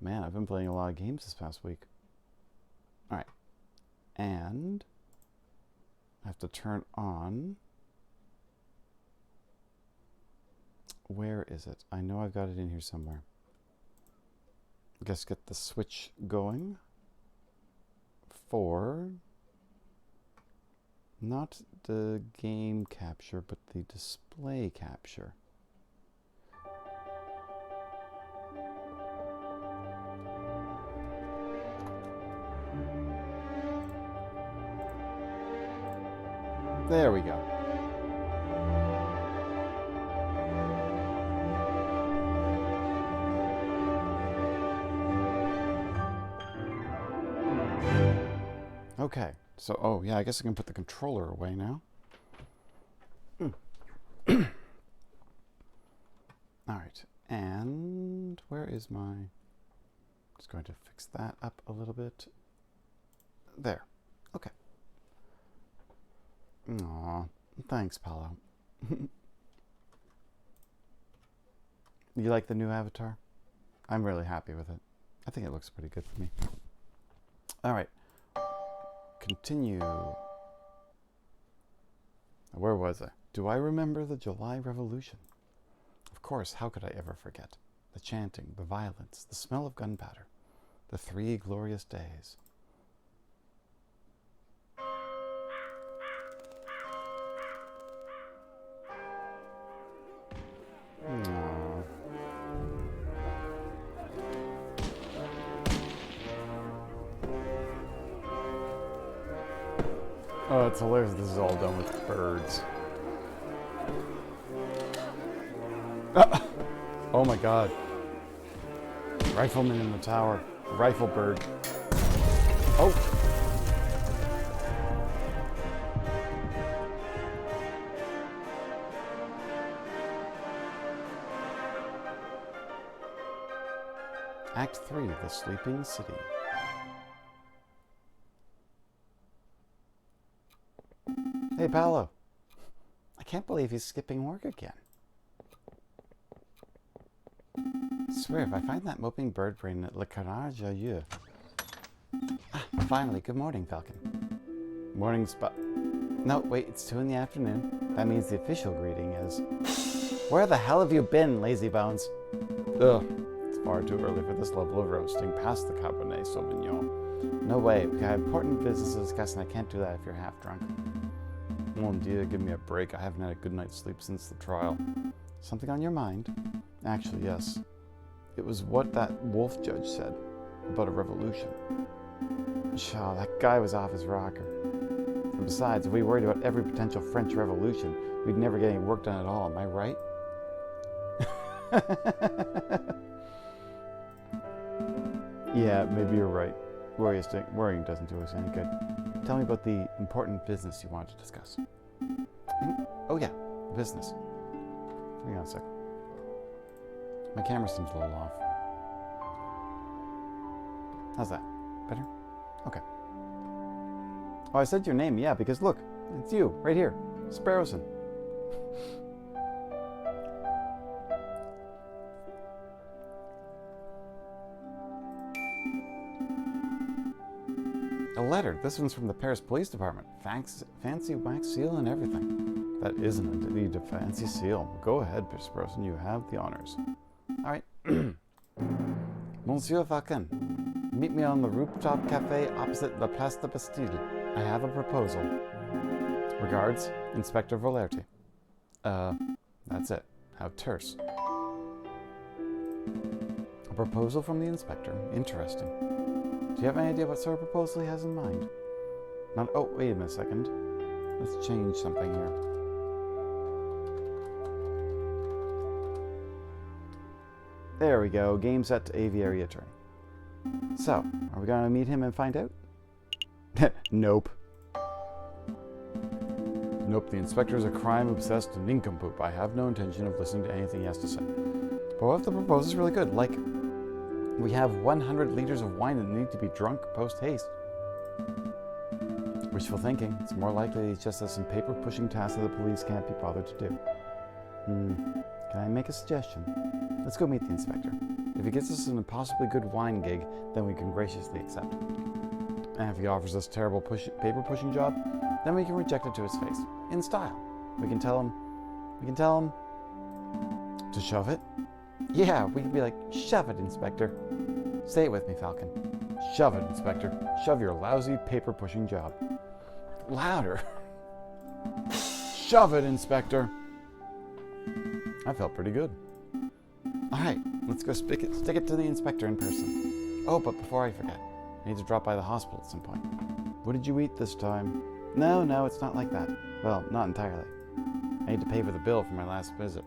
Man, I've been playing a lot of games this past week. Alright. And I have to turn on... Where is it? I know I've got it in here somewhere. I guess get the switch going for not the game capture, but the display capture. There we go. Okay, so, oh yeah, I guess I can put the controller away now. Alright, and where is my... Just going to fix that up a little bit. There. Okay. Aw, thanks, Paolo. You like the new avatar? I'm really happy with it. I think it looks pretty good for me. Alright. Continue. Where was I? Do I remember the July Revolution? Of course, how could I ever forget? The chanting, the violence, the smell of gunpowder, the 3 glorious days. Aww. Oh, it's hilarious. This is all done with birds. Ah! Oh my god. Rifleman in the tower. Rifle bird. Oh! Act 3, The Sleeping City. Hey, Paolo. I can't believe he's skipping work again. I swear, if I find that moping bird brain at Le Carnage Ailleurs. Ah, finally, good morning, Falcon. Morning, Spot. No, wait, it's 2 in the afternoon. That means the official greeting is... Where the hell have you been, lazy bones? Ugh, it's far too early for this level of roasting, past the Cabernet Sauvignon. No way, we have important business to discuss and I can't do that if you're half drunk. Mon Dieu, give me a break. I haven't had a good night's sleep since the trial. Something on your mind? Actually, yes. It was what that wolf judge said about a revolution. Shaw, that guy was off his rocker. And besides, if we worried about every potential French revolution, we'd never get any work done at all, am I right? Yeah, maybe you're right. Worrying doesn't do us any good. Tell me about the important business you wanted to discuss. Oh yeah, business. Hang on a sec. My camera seems a little off. How's that? Better? Okay. Oh, I said your name, yeah, because look, it's you, right here, Sparrowson. A letter. This one's from the Paris Police Department. Fancy wax seal and everything. That isn't indeed a fancy seal. Go ahead, Sparrowson, you have the honors. All right. Monsieur Falcon, meet me on the rooftop cafe opposite La Place de Bastille. I have a proposal. Regards, Inspector Volerty. That's it. How terse. A proposal from the inspector. Interesting. Do you have any idea what sort of proposal he has in mind? Not. Oh, wait a second. Let's change something here. There we go. Game set to Aviary attorney. So, are we going to meet him and find out? Nope. Nope, the inspector is a crime-obsessed nincompoop. I have no intention of listening to anything he has to say. But what if the proposal is really good? Like, we have 100 liters of wine that need to be drunk post-haste. Wishful thinking. It's more likely he just has some paper-pushing tasks that the police can't be bothered to do. Can I make a suggestion? Let's go meet the inspector. If he gets us an impossibly good wine gig, then we can graciously accept. And if he offers us a terrible paper pushing job, then we can reject it to his face, in style. We can tell him to shove it. Yeah, we can be like, shove it, Inspector. Say it with me, Falcon. Shove it, Inspector. Shove your lousy paper pushing job. Louder. Shove it, Inspector. I felt pretty good. Alright, let's go stick it to the inspector in person. Oh, but before I forget, I need to drop by the hospital at some point. What did you eat this time? No, it's not like that. Well, not entirely. I need to pay for the bill for my last visit.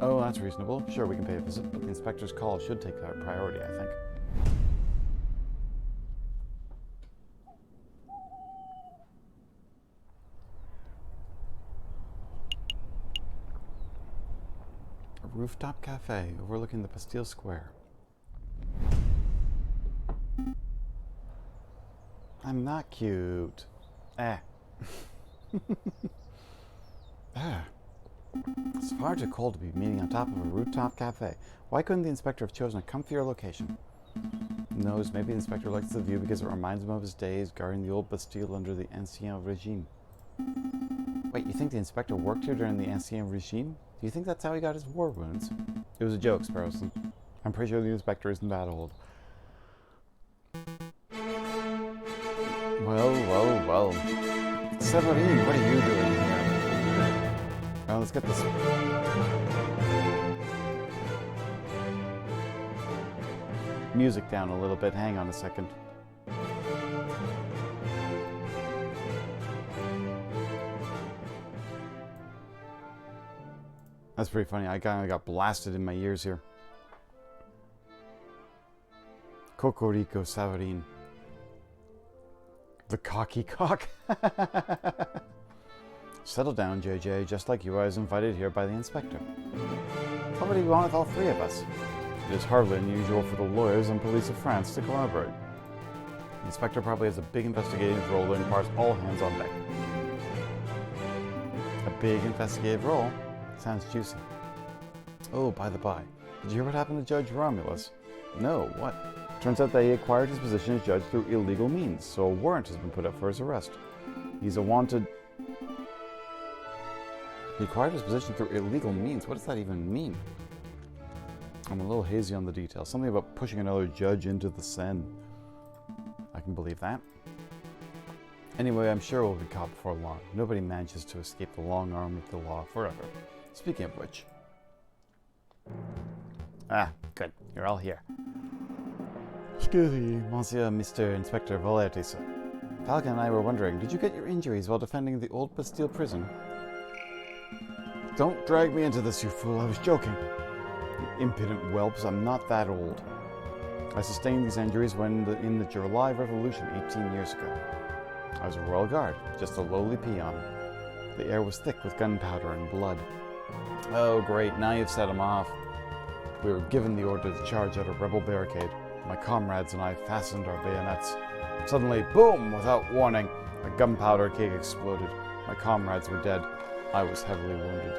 Oh, that's reasonable. Sure, we can pay a visit, but the inspector's call should take our priority, I think. A rooftop cafe overlooking the Bastille Square. I'm not cute. It's far too cold to be meeting on top of a rooftop cafe. Why couldn't the inspector have chosen a comfier location? Who knows, maybe the inspector likes the view because it reminds him of his days guarding the old Bastille under the Ancien Regime. Wait, you think the inspector worked here during the Ancien Regime? Do you think that's how he got his war wounds? It was a joke, Sparrowson. I'm pretty sure the inspector isn't that old. Well. Severine, what are you doing here? Well, let's get this music down a little bit. Hang on a second. That's pretty funny. I kind of got blasted in my ears here. Cocorico Savarine. The cocky cock. Settle down, JJ. Just like you, I was invited here by the inspector. What would he want with all three of us? It is hardly unusual for the lawyers and police of France to collaborate. The inspector probably has a big investigative role that requires all hands on deck. A big investigative role? Sounds juicy. Oh, by the by, did you hear what happened to Judge Romulus? No, what? Turns out that he acquired his position as judge through illegal means, so a warrant has been put up for his arrest. He's a wanted... He acquired his position through illegal means? What does that even mean? I'm a little hazy on the details. Something about pushing another judge into the Seine. I can believe that. Anyway, I'm sure we'll be caught before long. Nobody manages to escape the long arm of the law forever. Speaking of which... Ah, good. You're all here. Excuse me, Monsieur Mr. Inspector Volertis. Falcon and I were wondering, did you get your injuries while defending the old Bastille prison? Don't drag me into this, you fool. I was joking. You impudent whelps, I'm not that old. I sustained these injuries in the July Revolution 18 years ago. I was a Royal Guard, just a lowly peon. The air was thick with gunpowder and blood. Oh, great, now you've set him off. We were given the order to charge at a rebel barricade. My comrades and I fastened our bayonets. Suddenly, boom, without warning, a gunpowder cake exploded. My comrades were dead. I was heavily wounded.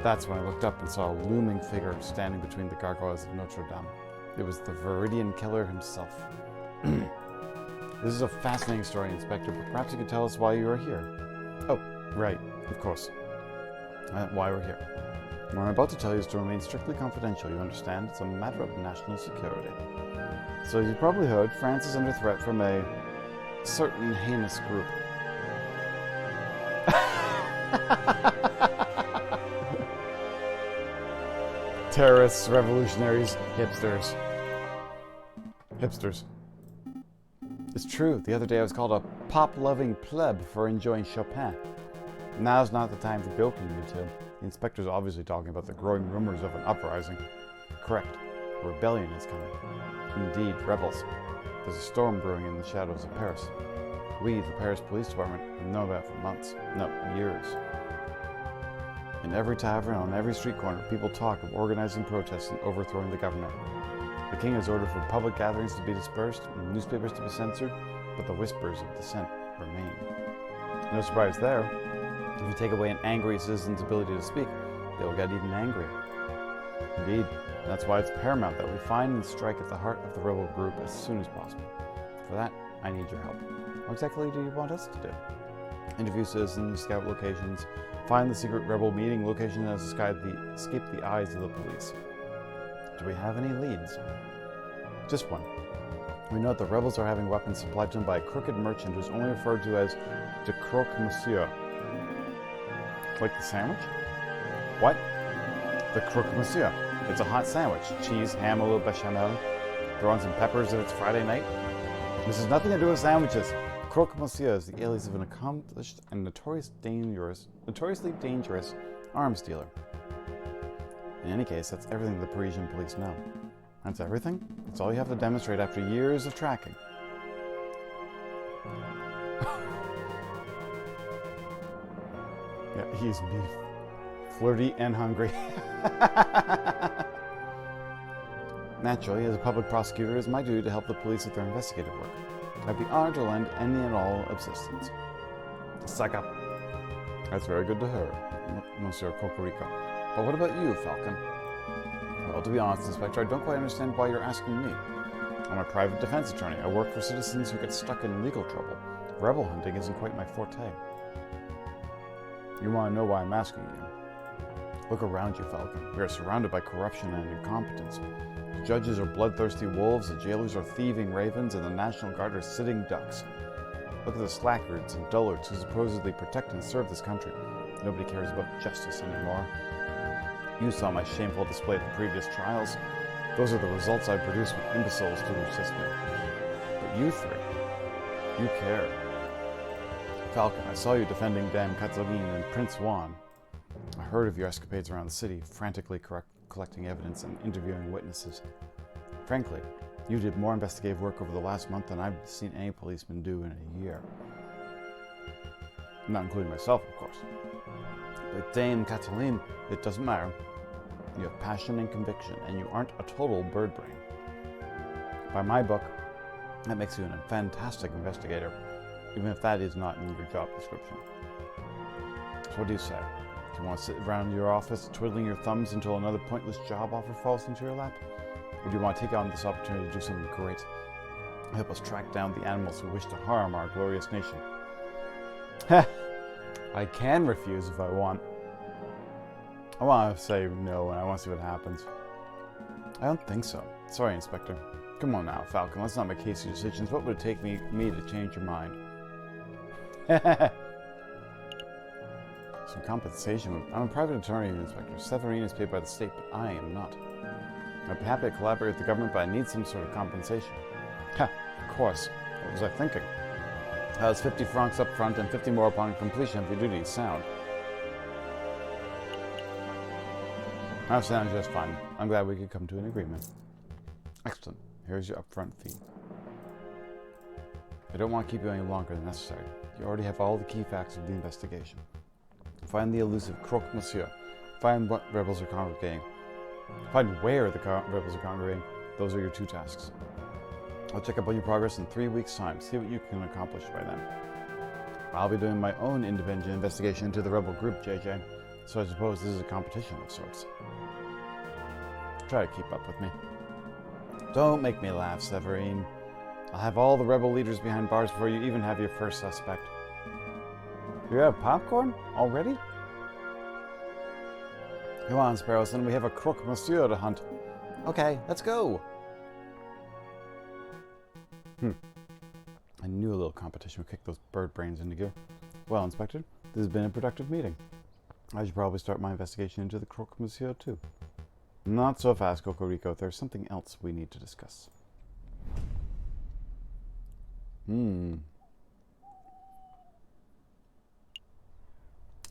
That's when I looked up and saw a looming figure standing between the gargoyles of Notre Dame. It was the Viridian killer himself. This is a fascinating story, Inspector, but perhaps you could tell us why you are here. Oh, right, of course. Why we're here. What I'm about to tell you is to remain strictly confidential, you understand? It's a matter of national security. So as you probably heard, France is under threat from a certain heinous group. Terrorists, revolutionaries, hipsters. Hipsters. It's true, the other day I was called a pop-loving pleb for enjoying Chopin. Now's not the time for bilking you two. The inspector's obviously talking about the growing rumors of an uprising. Correct. A rebellion is coming. Indeed, rebels. There's a storm brewing in the shadows of Paris. We, the Paris Police Department, have known about it for months. No, years. In every tavern, on every street corner, people talk of organizing protests and overthrowing the government. The king has ordered for public gatherings to be dispersed and newspapers to be censored, but the whispers of dissent remain. No surprise there. If you take away an angry citizen's ability to speak, they will get even angrier. Indeed, That's why it's paramount that we find and strike at the heart of the rebel group as soon as possible. For that, I need your help. What exactly do you want us to do? Interview citizens, scout locations, find the secret rebel meeting location that has escaped the eyes of the police. Do we have any leads? Just one. We know that the rebels are having weapons supplied to them by a crooked merchant who's only referred to as de Croque Monsieur. Like the sandwich? What? The Croque Monsieur. It's a hot sandwich. Cheese, ham, a little bechamel. Throw on some peppers if it's Friday night. This has nothing to do with sandwiches. Croque Monsieur is the alias of an accomplished and notoriously dangerous arms dealer. In any case, that's everything the Parisian police know. That's everything? That's all you have to demonstrate after years of tracking. Yeah, he's beef. Flirty and hungry. Naturally, as a public prosecutor, it is my duty to help the police with their investigative work. I have the honor to lend any and all assistance. Suck up. That's very good to hear, Monsieur Cocorico. But what about you, Falcon? Well, to be honest, Inspector, I don't quite understand why you're asking me. I'm a private defense attorney. I work for citizens who get stuck in legal trouble. Rebel hunting isn't quite my forte. You want to know why I'm asking you? Look around you, Falcon. We are surrounded by corruption and incompetence. The judges are bloodthirsty wolves, the jailers are thieving ravens, and the National Guard are sitting ducks. Look at the slackers and dullards who supposedly protect and serve this country. Nobody cares about justice anymore. You saw my shameful display at the previous trials. Those are the results I produce with imbeciles to assist me. But you three, you care. Falcon, I saw you defending Dame Cataline and Prince Juan. I heard of your escapades around the city, frantically collecting evidence and interviewing witnesses. Frankly, you did more investigative work over the last month than I've seen any policeman do in a year. Not including myself, of course. But Dame Cataline, it doesn't matter. You have passion and conviction, and you aren't a total bird brain. By my book, that makes you a fantastic investigator, even if that is not in your job description. So what do you say? Do you want to sit around your office twiddling your thumbs until another pointless job offer falls into your lap? Or do you want to take on this opportunity to do something great? Help us track down the animals who wish to harm our glorious nation. Heh! I can refuse if I want. I want to say no and I want to see what happens. I don't think so. Sorry, Inspector. Come on now, Falcon. Let's not make hasty decisions. What would it take me to change your mind? Some compensation. I'm a private attorney, Inspector. Severine is paid by the state, but I am not. I'd be happy to collaborate with the government, but I need some sort of compensation. Ha! Of course. What was I thinking? How's 50 francs up front and 50 more upon completion of your duties sound? That sounds just fine. I'm glad we could come to an agreement. Excellent. Here's your upfront fee. I don't want to keep you any longer than necessary. You already have all the key facts of the investigation. Find the elusive Croque Monsieur. Find what rebels are congregating. Find where the rebels are congregating. Those are your two tasks. I'll check up on your progress in 3 weeks' time. See what you can accomplish by then. I'll be doing my own independent investigation into the rebel group, JJ. So I suppose this is a competition of sorts. Try to keep up with me. Don't make me laugh, Severine. I'll have all the rebel leaders behind bars before you even have your first suspect. You have popcorn? Already? Come on, Sparrowson, we have a Croque Monsieur to hunt. Okay, let's go! I knew a little competition would kick those bird brains into gear. Well, Inspector, this has been a productive meeting. I should probably start my investigation into the Croque Monsieur, too. Not so fast, Cocorico. There's something else we need to discuss.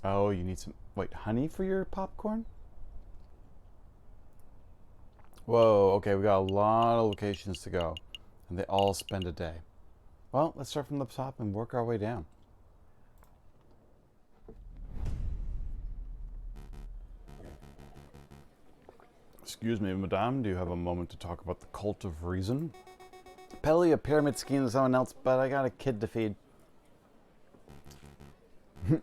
Oh, you need some... Wait, honey for your popcorn? Whoa, okay, we got a lot of locations to go. And they all spend a day. Well, let's start from the top and work our way down. Excuse me, madame, do you have a moment to talk about the cult of reason? Pelly, a pyramid scheme to someone else, but I got a kid to feed.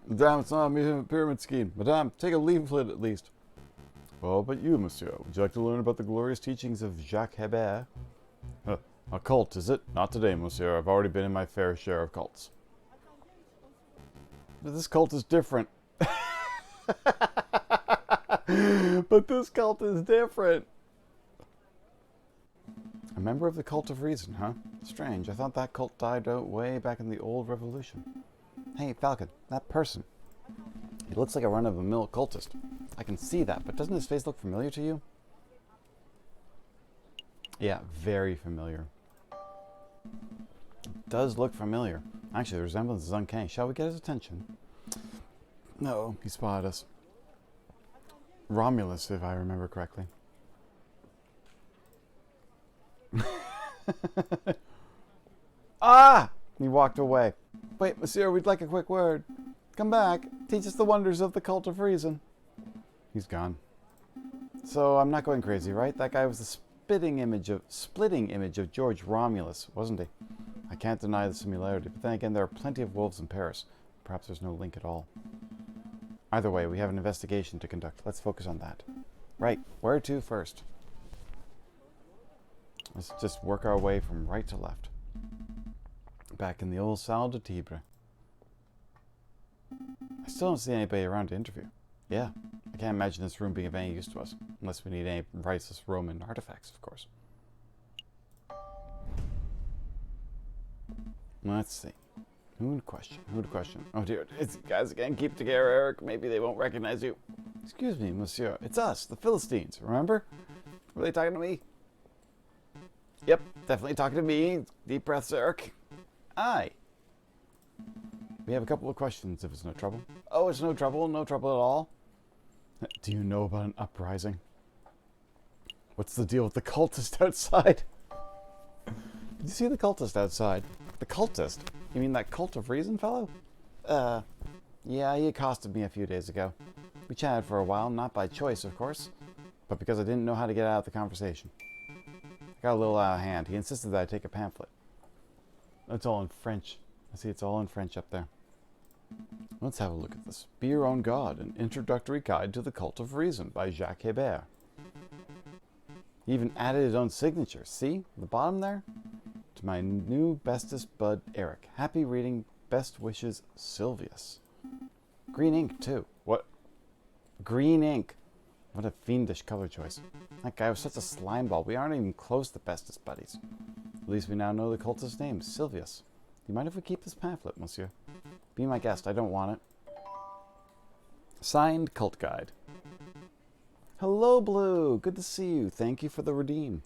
Madame, it's not a pyramid scheme. Madame, take a leaflet at least. Well, but you, monsieur, would you like to learn about the glorious teachings of Jacques Hebert? Huh. A cult, is it? Not today, monsieur. I've already been in my fair share of cults. But this cult is different. But this cult is different. A member of the Cult of Reason, huh? Strange. I thought that cult died out way back in the old revolution. Hey, Falcon, that person. He looks like a run-of-the-mill cultist. I can see that, but doesn't his face look familiar to you? Yeah, very familiar. It does look familiar. Actually, the resemblance is uncanny. Shall we get his attention? No, he spotted us. Romulus, if I remember correctly. Ah! He walked away. Wait, monsieur, we'd like a quick word. Come back. Teach us the wonders of the Cult of Reason. He's gone. So I'm not going crazy, right? That guy was the splitting image of George Romulus, wasn't he? I can't deny the similarity, but then again, there are plenty of wolves in Paris. Perhaps there's no link at all. Either way, we have an investigation to conduct. Let's focus on that. Right, where to first? Let's just work our way from right to left. Back in the old Salle de Tibre. I still don't see anybody around to interview. Yeah, I can't imagine this room being of any use to us, unless we need any priceless Roman artifacts, of course. Let's see. Who would question? Oh dear, it's guys again. Keep together, Eric. Maybe they won't recognize you. Excuse me, monsieur. It's us, the Philistines, remember? Were they talking to me? Yep, definitely talking to me. Deep breaths, Eric. Aye. We have a couple of questions, if it's no trouble. Oh, it's no trouble at all. Do you know about an uprising? What's the deal with the cultist outside? Did you see the cultist outside? The cultist? You mean that Cult of Reason fellow? Yeah, he accosted me a few days ago. We chatted for a while, not by choice, of course, but because I didn't know how to get out of the conversation. I got a little out of hand. He insisted that I take a pamphlet. It's all in French. I see it's all in French up there. Let's have a look at this. Be Your Own God, an introductory guide to the Cult of Reason by Jacques Hebert. He even added his own signature. See? The bottom there? To my new bestest bud, Eric. Happy reading. Best wishes, Silvius. Green ink, too. What? Green ink. What a fiendish color choice. That guy was such a slimeball. We aren't even close to bestest buddies. At least we now know the cultist's name, Silvius. Do you mind if we keep this pamphlet, monsieur? Be my guest. I don't want it. Signed, Cult Guide. Hello, Blue. Good to see you. Thank you for the redeem.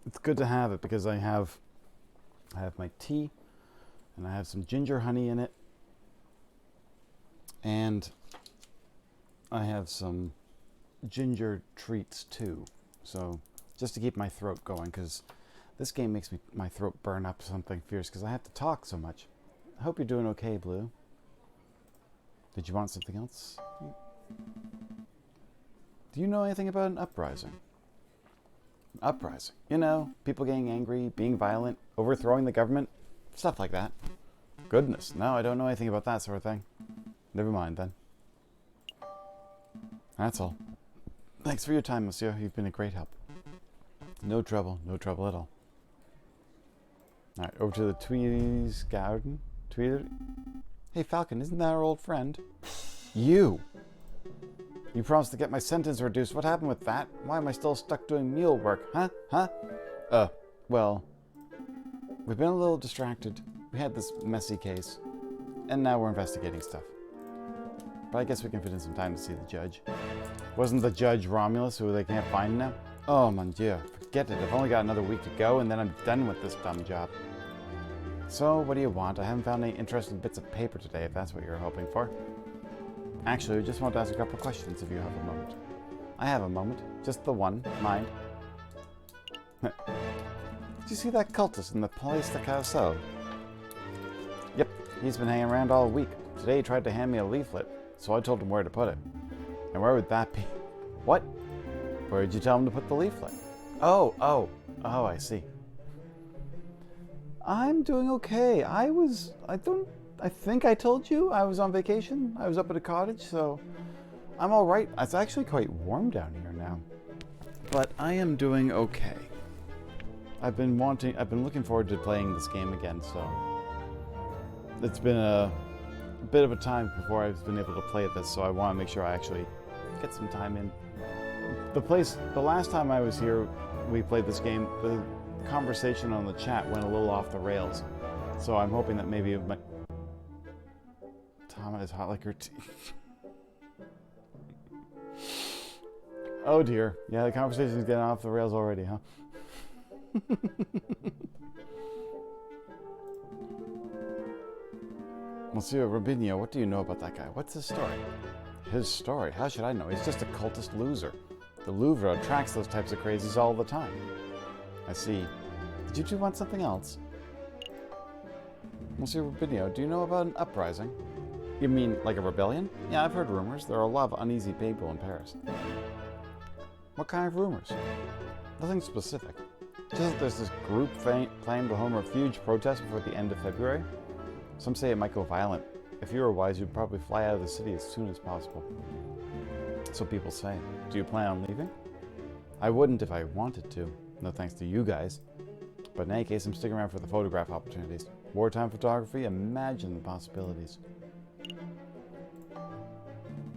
It's good to have it because I have my tea and I have some ginger honey in it. And I have some ginger treats too. So just to keep my throat going, because this game makes my throat burn up something fierce because I have to talk so much. I hope you're doing okay, Blue. Did you want something else? Do you know anything about an uprising? Uprising. You know, people getting angry, being violent, overthrowing the government, stuff like that. Goodness, no, I don't know anything about that sort of thing. Never mind then. That's all. Thanks for your time, monsieur. You've been a great help. No trouble at all. Alright, over to the Tweedy's garden. Tweedy. Hey, Falcon, isn't that our old friend? You! You promised to get my sentence reduced. What happened with that? Why am I still stuck doing mule work? Huh? Well, we've been a little distracted. We had this messy case, and now we're investigating stuff. But I guess we can fit in some time to see the judge. Wasn't the judge Romulus, who they can't find now? Oh, mon Dieu. Forget it. I've only got another week to go, and then I'm done with this dumb job. So, what do you want? I haven't found any interesting bits of paper today, if that's what you're hoping for. Actually, I just want to ask a couple of questions, if you have a moment. I have a moment. Just the one. Mind. Did you see that cultist in the Place de Carousel? Yep. He's been hanging around all week. Today he tried to hand me a leaflet, so I told him where to put it. And where would that be? What? Where did you tell him to put the leaflet? Oh, I see. I'm doing okay. I don't I think I told you I was on vacation. I was up at a cottage, so I'm all right. It's actually quite warm down here now, but I am doing okay. I've been looking forward to playing this game again, so it's been a bit of a time before I've been able to play this, so I want to make sure I actually get some time in. The last time I was here, we played this game, the conversation on the chat went a little off the rails, so I'm hoping that maybe Tama is hot like her tea. Oh dear. Yeah, the conversation is getting off the rails already, huh? Monsieur Robinho, what do you know about that guy? What's his story? His story? How should I know? He's just a cultist loser. The Louvre attracts those types of crazies all the time. I see. Did you two want something else? Monsieur Robinho, do you know about an uprising? You mean like a rebellion? Yeah, I've heard rumors. There are a lot of uneasy people in Paris. What kind of rumors? Nothing specific. Just that there's this group planning to hold a huge protest before the end of February. Some say it might go violent. If you were wise, you'd probably fly out of the city as soon as possible. So people say. Do you plan on leaving? I wouldn't if I wanted to. No thanks to you guys. But in any case, I'm sticking around for the photograph opportunities. Wartime photography, imagine the possibilities.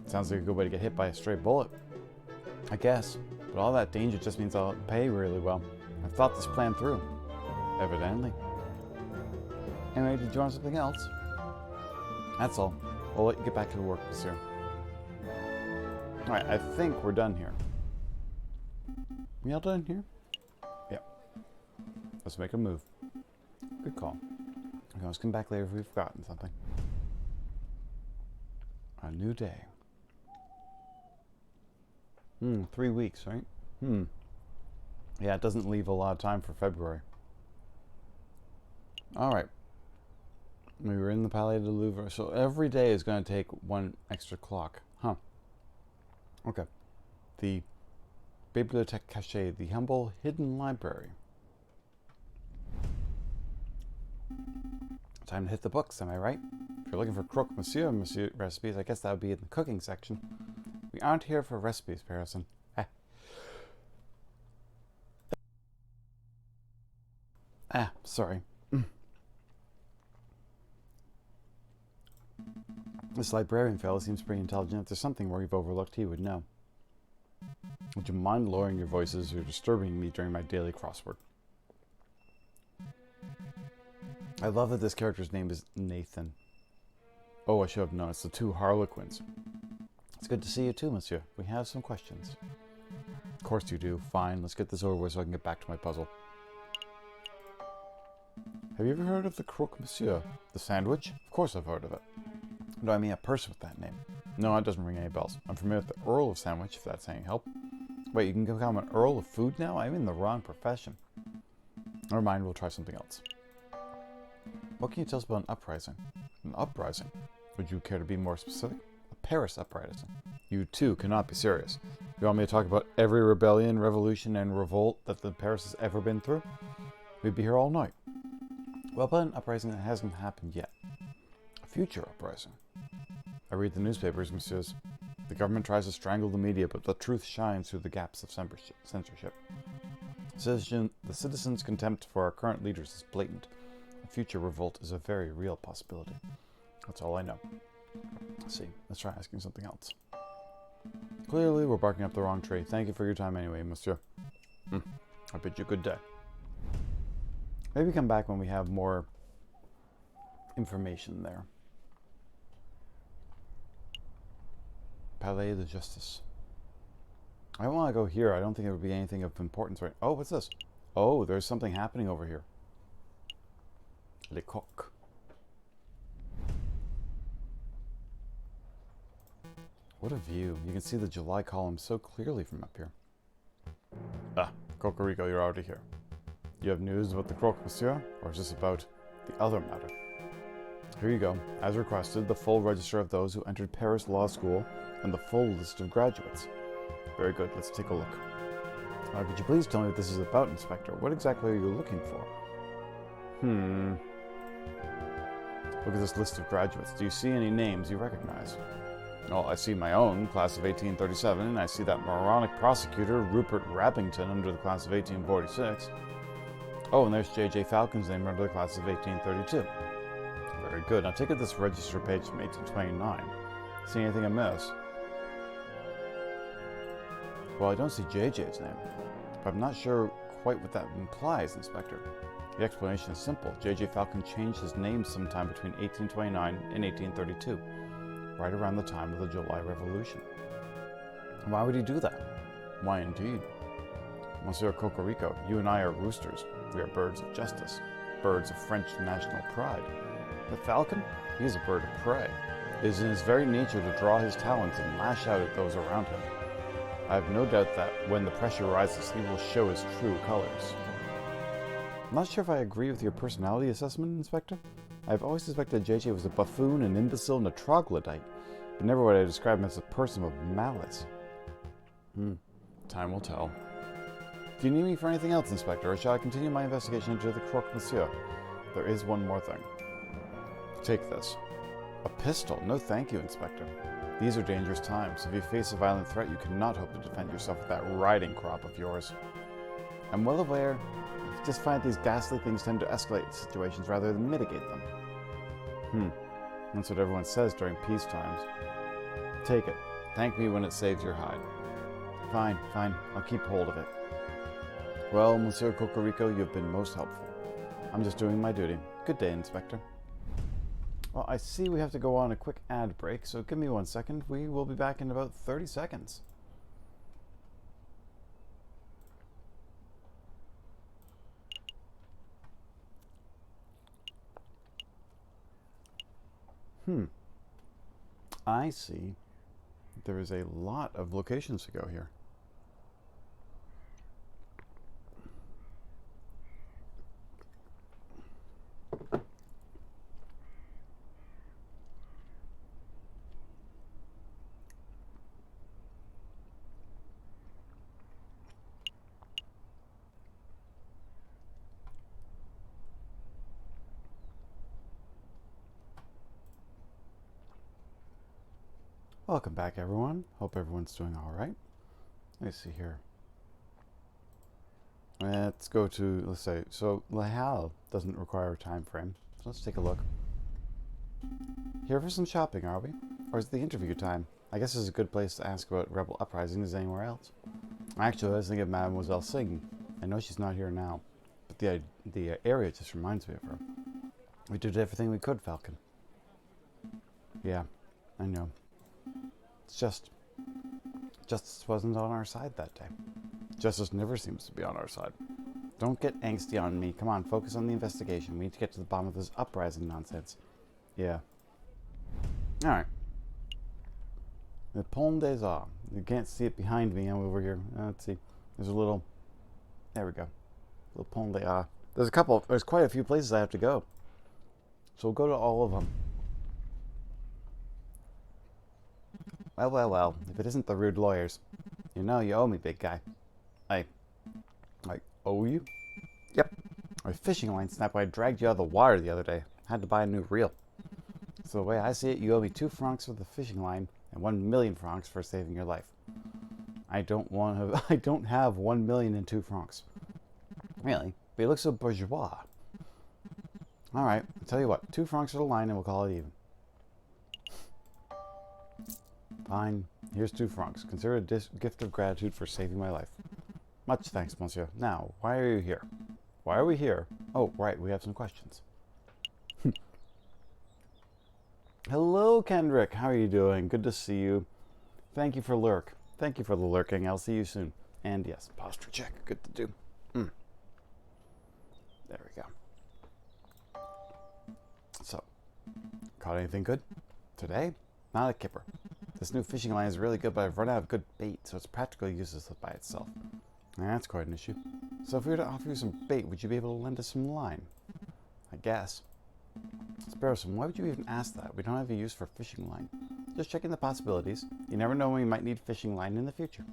Sounds like a good way to get hit by a stray bullet. I guess. But all that danger just means I'll pay really well. I've thought this plan through. Evidently. Anyway, did you want something else? That's all. We'll let you get back to work, sir. Alright, I think we're done here. We all done here? Yep. Let's make a move. Good call. Okay, let's come back later if we've forgotten something. A new day. 3 weeks, right? Yeah, it doesn't leave a lot of time for February. Alright. We were in the Palais du Louvre, so every day is going to take one extra clock. Huh. Okay. The Bibliothèque Cachée, the humble hidden library. Time to hit the books, am I right? If you're looking for croque monsieur recipes, I guess that would be in the cooking section. We aren't here for recipes, Harrison. Sorry. This librarian fellow seems pretty intelligent. If there's something we've overlooked, he would know. Would you mind lowering your voices? You're disturbing me during my daily crossword. I love that this character's name is Nathan. Oh, I should have known. It's the two Harlequins. It's good to see you too, monsieur. We have some questions. Of course you do. Fine, let's get this over with so I can get back to my puzzle. Have you ever heard of the croque monsieur? The sandwich? Of course I've heard of it. No, I mean a person with that name. No, it doesn't ring any bells. I'm familiar with the Earl of Sandwich, if that's any help. Wait, you can become an Earl of Food now? I'm in the wrong profession. Never mind, we'll try something else. What can you tell us about an uprising? An uprising? Would you care to be more specific? A Paris uprising. You too cannot be serious. You want me to talk about every rebellion, revolution, and revolt that the Paris has ever been through? We'd be here all night. Well, about an uprising that hasn't happened yet. A future uprising. I read the newspapers, messieurs. The government tries to strangle the media, but the truth shines through the gaps of censorship. The citizens' contempt for our current leaders is blatant. A future revolt is a very real possibility. That's all I know. Let's see. Let's try asking something else. Clearly, we're barking up the wrong tree. Thank you for your time anyway, monsieur. I bid you good day. Maybe come back when we have more information there. Palais de Justice. I don't want to go here. I don't think it would be anything of importance, right? Oh, what's this? Oh, there's something happening over here. Le Coq. What a view. You can see the July column so clearly from up here. Ah, Cocorico, you're already here. You have news about the croque monsieur, or is this about the other matter? Here you go. As requested, the full register of those who entered Paris Law School and the full list of graduates. Very good. Let's take a look. Could you please tell me what this is about, Inspector? What exactly are you looking for? Look at this list of graduates. Do you see any names you recognize? Well, I see my own, class of 1837, and I see that moronic prosecutor, Rupert Rappington, under the class of 1846. Oh, and there's J.J. Falcon's name under the class of 1832. Very good. Now take it this register page from 1829. See anything amiss? Well, I don't see J.J.'s name, but I'm not sure quite what that implies, Inspector. The explanation is simple. J.J. Falcon changed his name sometime between 1829 and 1832, right around the time of the July Revolution. Why would he do that? Why indeed? Monsieur Cocorico, you and I are roosters. We are birds of justice, birds of French national pride. The falcon? He is a bird of prey. It is in his very nature to draw his talons and lash out at those around him. I have no doubt that when the pressure rises, he will show his true colors. I'm not sure if I agree with your personality assessment, Inspector. I've always suspected JJ was a buffoon, an imbecile, and a troglodyte, but never would I describe him as a person of malice. Time will tell. Do you need me for anything else, Inspector, or shall I continue my investigation into the croque monsieur? There is one more thing. Take this. A pistol? No thank you, Inspector. These are dangerous times. If you face a violent threat, you cannot hope to defend yourself with that riding crop of yours. I'm well aware. I just find these ghastly things tend to escalate situations rather than mitigate them. That's what everyone says during peace times. Take it. Thank me when it saves your hide. Fine. I'll keep hold of it. Well, Monsieur Cocorico, you've been most helpful. I'm just doing my duty. Good day, Inspector. Well, I see we have to go on a quick ad break, so give me 1 second. We will be back in about 30 seconds. I see. There is a lot of locations to go here. Welcome back, everyone. Hope everyone's doing all right. Let's see here. Let's go to, let's say, so Le Halles doesn't require a time frame. So let's take a look. Here for some shopping, are we? Or is it the interview time? I guess this is a good place to ask about rebel uprisings as anywhere else. Actually, I was thinking of Mademoiselle Singh. I know she's not here now, but the area just reminds me of her. We did everything we could, Falcon. Yeah, I know. It's just, justice wasn't on our side that day. Justice never seems to be on our side. Don't get angsty on me. Come on, focus on the investigation. We need to get to the bottom of this uprising nonsense. Yeah. Alright. The Pont des Arts. You can't see it behind me. I'm over here. Let's see. There's a little, there we go. Little Pont des Arts. There's quite a few places I have to go. So we'll go to all of them. Well, if it isn't the rude lawyers. You know you owe me, big guy. I owe you? Yep. My fishing line snapped when I dragged you out of the water the other day. I had to buy a new reel. So the way I see it, you owe me 2 francs for the fishing line and 1 million francs for saving your life. I don't have 1 million and 2 francs. Really? But you look so bourgeois. Alright, I'll tell you what, 2 francs for the line and we'll call it even. Fine. Here's 2 francs. Consider a gift of gratitude for saving my life. Much thanks, monsieur. Now, why are you here? Why are we here? Oh, right, we have some questions. Hello, Kendrick. How are you doing? Good to see you. Thank you for lurk. Thank you for the lurking. I'll see you soon. And yes, posture check. Good to do. There we go. So, caught anything good? Today? Not a kipper. This new fishing line is really good, but I've run out of good bait, so it's practically useless by itself. That's quite an issue. So if we were to offer you some bait, would you be able to lend us some line? I guess. Sparrowson, why would you even ask that? We don't have a use for fishing line. Just checking the possibilities. You never know when we might need fishing line in the future.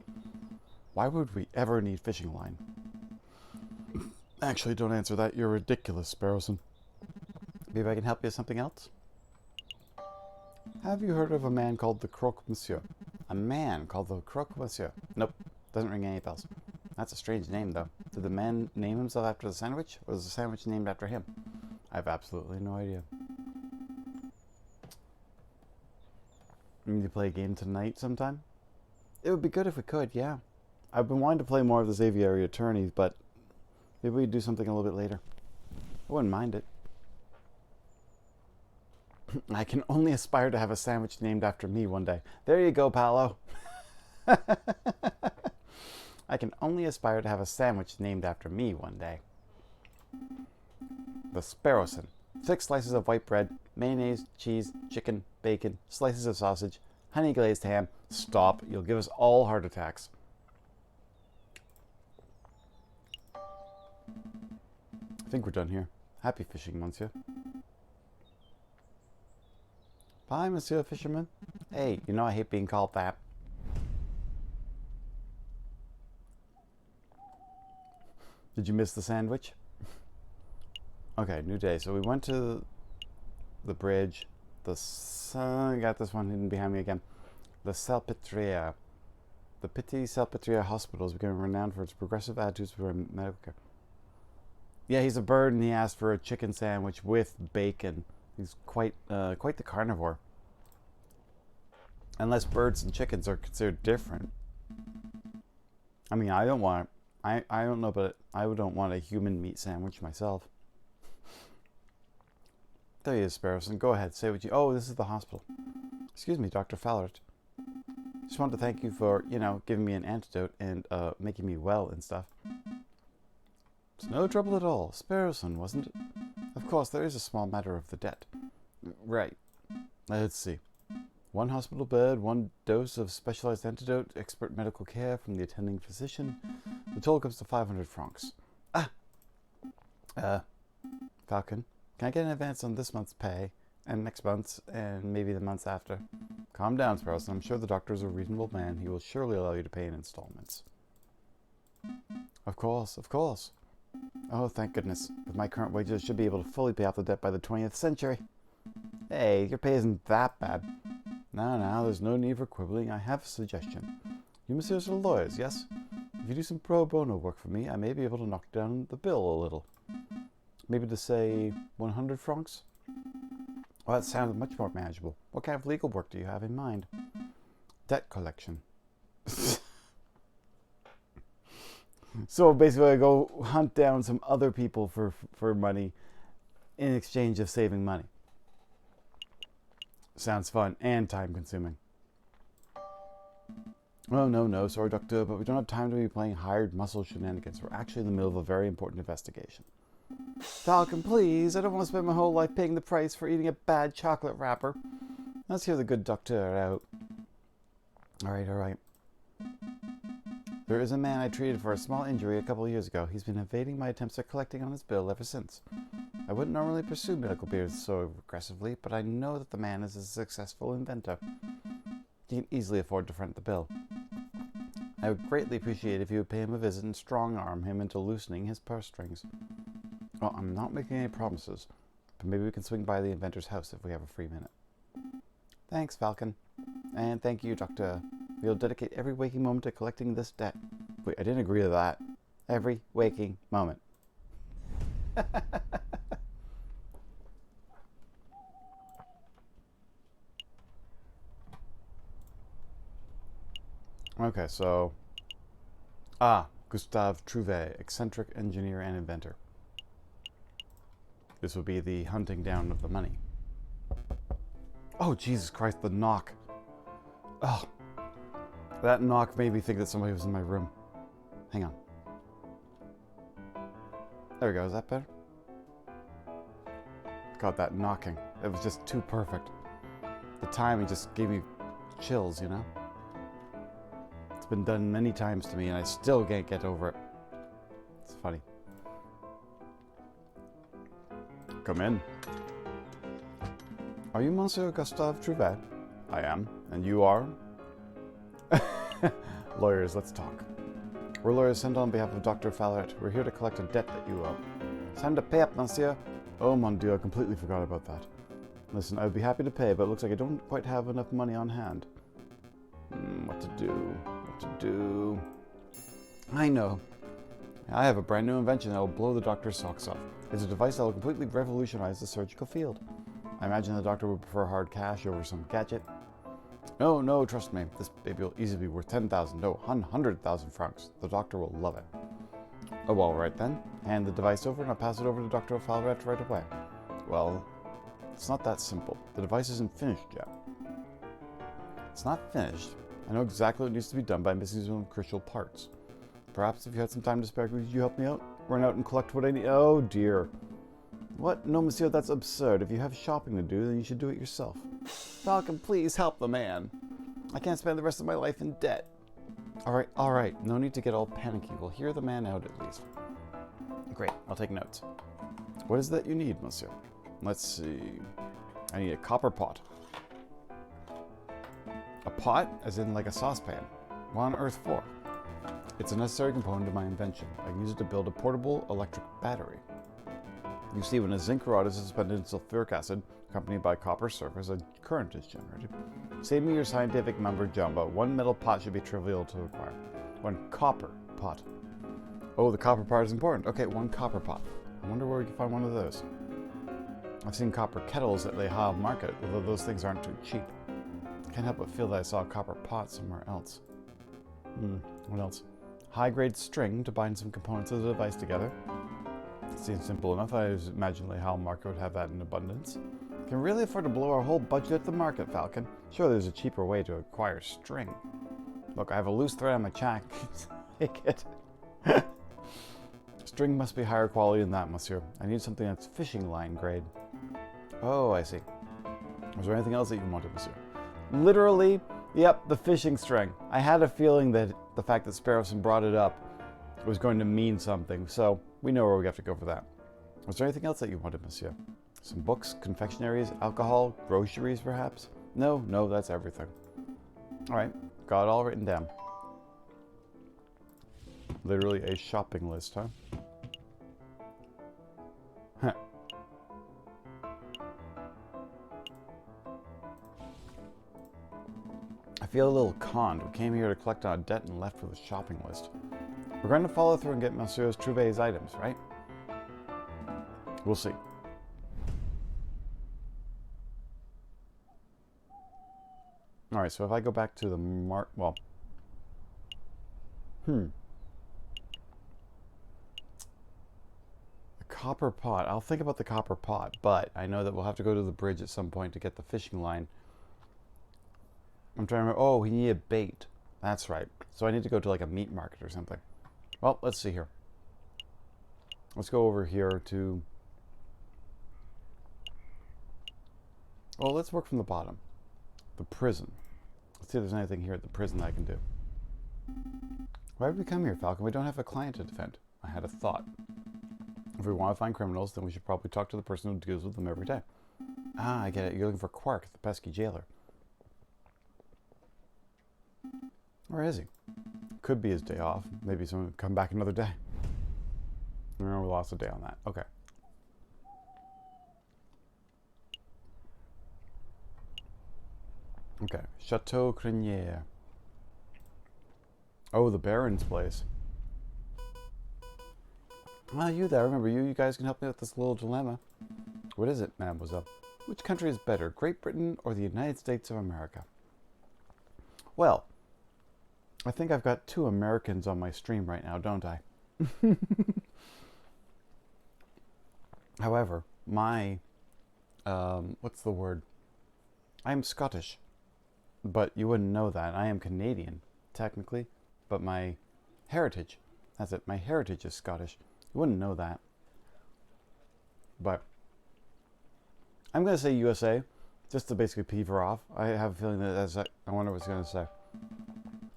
Why would we ever need fishing line? Actually, don't answer that. You're ridiculous, Sparrowson. Maybe I can help you with something else? Have you heard of a man called the Croque Monsieur? A man called the Croque Monsieur? Nope, doesn't ring any bells. That's a strange name, though. Did the man name himself after the sandwich, or was the sandwich named after him? I have absolutely no idea. We need to play a game tonight sometime? It would be good if we could, yeah. I've been wanting to play more of this Aviary Attorneys, but maybe we'd do something a little bit later. I wouldn't mind it. I can only aspire to have a sandwich named after me one day. There you go, Paolo. I can only aspire to have a sandwich named after me one day. The Sparrowson. 6 slices of white bread, mayonnaise, cheese, chicken, bacon, slices of sausage, honey glazed ham. Stop, you'll give us all heart attacks. I think we're done here. Happy fishing, monsieur. Bye, monsieur fisherman. Hey, you know I hate being called that. Did you miss the sandwich? Okay, new day. So we went to the bridge. I got this one hidden behind me again. The Salpêtrière. The Petit Salpêtrière Hospital is becoming renowned for its progressive attitudes toward medical care. Yeah, he's a bird and he asked for a chicken sandwich with bacon. He's quite the carnivore. Unless birds and chickens are considered different. I mean, I don't know, but I don't want a human meat sandwich myself. There he is, Sparrowson. Go ahead, say what you... Oh, this is the hospital. Excuse me, Dr. Fallert. Just wanted to thank you for, giving me an antidote and making me well and stuff. It's no trouble at all. Sparrowson, wasn't it? Of course, there is a small matter of the debt. Right. Let's see. 1 hospital bed, 1 dose of specialized antidote, expert medical care from the attending physician. The total comes to 500 francs. Falcon, can I get an advance on this month's pay, and next month's, and maybe the months after? Calm down, Sparrowson. I'm sure the doctor is a reasonable man. He will surely allow you to pay in installments. Of course, of course. Oh, thank goodness. With my current wages, I should be able to fully pay off the debt by the 20th century. Hey, your pay isn't that bad. Now, there's no need for quibbling. I have a suggestion. You messieurs are lawyers, yes? If you do some pro bono work for me, I may be able to knock down the bill a little. Maybe to say 100 francs? Well, that sounds much more manageable. What kind of legal work do you have in mind? Debt collection. So basically I go hunt down some other people for money in exchange of saving money. Sounds fun and time consuming. Oh, no, sorry, Doctor, but we don't have time to be playing hired muscle shenanigans. We're actually in the middle of a very important investigation. Falcon, please, I don't want to spend my whole life paying the price for eating a bad chocolate wrapper. Let's hear the good doctor out. All right. There is a man I treated for a small injury a couple of years ago. He's been evading my attempts at collecting on his bill ever since. I wouldn't normally pursue medical bills so aggressively, but I know that the man is a successful inventor. He can easily afford to front the bill. I would greatly appreciate if you would pay him a visit and strong-arm him into loosening his purse strings. Well, I'm not making any promises, but maybe we can swing by the inventor's house if we have a free minute. Thanks, Falcon. And thank you, Doctor. We'll dedicate every waking moment to collecting this debt. Wait, I didn't agree to that. Every waking moment. Okay, so... Gustave Trouvé, eccentric engineer and inventor. This would be the hunting down of the money. Oh, Jesus Christ, the knock. Oh, that knock made me think that somebody was in my room. Hang on. There we go, is that better? God, that knocking. It was just too perfect. The timing just gave me chills, you know? It's been done many times to me and I still can't get over it. It's funny. Come in. Are you Monsieur Gustave Trouvé? I am. And you are? Lawyers, let's talk. We're lawyers sent on behalf of Dr. Fallert. We're here to collect a debt that you owe. It's time to pay up, monsieur. Oh, mon Dieu, I completely forgot about that. Listen, I'd be happy to pay, but it looks like I don't quite have enough money on hand. What to do? What to do? I know. I have a brand new invention that will blow the doctor's socks off. It's a device that will completely revolutionize the surgical field. I imagine the doctor would prefer hard cash over some gadget. No, no, trust me. This baby will easily be worth 10,000, no, 100,000 francs. The doctor will love it. Oh, all right then. Hand the device over and I'll pass it over to Dr. O'Fallon right away. Well, it's not that simple. The device isn't finished yet. It's not finished. I know exactly what needs to be done by missing some crucial parts. Perhaps if you had some time to spare, could you help me out? Run out and collect what I need? Oh dear. What? No, monsieur, that's absurd. If you have shopping to do, then you should do it yourself. Falcon, please help the man. I can't spend the rest of my life in debt. All right. No need to get all panicky. We'll hear the man out at least. Great, I'll take notes. What is that you need, monsieur? Let's see. I need a copper pot. A pot? As in like a saucepan. What on earth for? It's a necessary component of my invention. I can use it to build a portable electric battery. You see, when a zinc rod is suspended in sulfuric acid, accompanied by copper surface, a current is generated. Save me your scientific mumbo jumbo. One metal pot should be trivial to acquire. One copper pot. Oh, the copper part is important. Okay, one copper pot. I wonder where we can find one of those. I've seen copper kettles at the Halles market, although those things aren't too cheap. I can't help but feel that I saw a copper pot somewhere else. What else? High-grade string to bind some components of the device together. It seems simple enough. I imagine the Halles market would have that in abundance. Can really afford to blow our whole budget at the market, Falcon. Sure, there's a cheaper way to acquire string. Look, I have a loose thread on my jack. Take it. String must be higher quality than that, monsieur. I need something that's fishing line grade. Oh, I see. Was there anything else that you wanted, monsieur? Literally, yep, the fishing string. I had a feeling that the fact that Sparrowson brought it up was going to mean something, so we know where we have to go for that. Was there anything else that you wanted, monsieur? Some books, confectionaries, alcohol, groceries, perhaps? No, that's everything. All right, got it all written down. Literally a shopping list, huh? I feel a little conned. We came here to collect on a debt and left with a shopping list. We're going to follow through and get Monsieur Trouvé's items, right? We'll see. Alright, so if I go back to the the copper pot. I'll think about the copper pot, but I know that we'll have to go to the bridge at some point to get the fishing line. I'm trying to remember. Oh, he needed bait. That's right. So I need to go to like a meat market or something. Well, let's see here. Let's go over here to... Well, let's work from the bottom. The prison. Let's see if there's anything here at the prison that I can do. Why did we come here, Falcon? We don't have a client to defend. I had a thought. If we want to find criminals, then we should probably talk to the person who deals with them every day. Ah, I get it. You're looking for Quark, the pesky jailer. Where is he? Could be his day off. Maybe someone would come back another day. No, we lost a day on that. Okay. Okay. Chateau Crinière. Oh, the Baron's place. Ah, you there. Remember, you guys can help me with this little dilemma. What is it, mademoiselle? Which country is better, Great Britain or the United States of America? Well, I think I've got 2 Americans on my stream right now, don't I? However, my, what's the word? I am Scottish, but you wouldn't know that. I am Canadian, technically, but my heritage, that's it, my heritage is Scottish. You wouldn't know that. But I'm going to say USA, just to basically peeve her off. I have a feeling that that's, I wonder what it's going to say.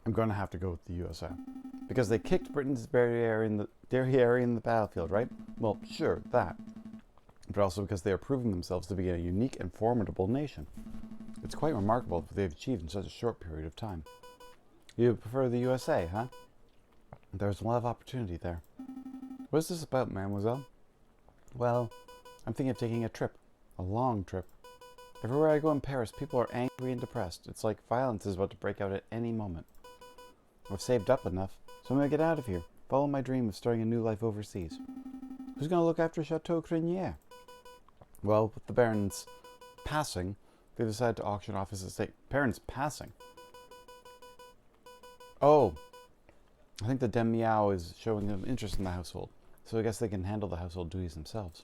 I'm going to have to go with the USA. Because they kicked Britain's derriere in the battlefield, right? Well, sure, that. But also because they are proving themselves to be a unique and formidable nation. It's quite remarkable what they've achieved in such a short period of time. You prefer the USA, huh? There's a lot of opportunity there. What is this about, mademoiselle? Well, I'm thinking of taking a trip. A long trip. Everywhere I go in Paris, people are angry and depressed. It's like violence is about to break out at any moment. I've saved up enough, so I'm going to get out of here. Follow my dream of starting a new life overseas. Who's going to look after Chateau Crinière? Well, with the Baron's passing, they decided to auction off his estate. Baron's passing? Oh, I think the Dame Meow is showing them interest in the household, so I guess they can handle the household duties themselves.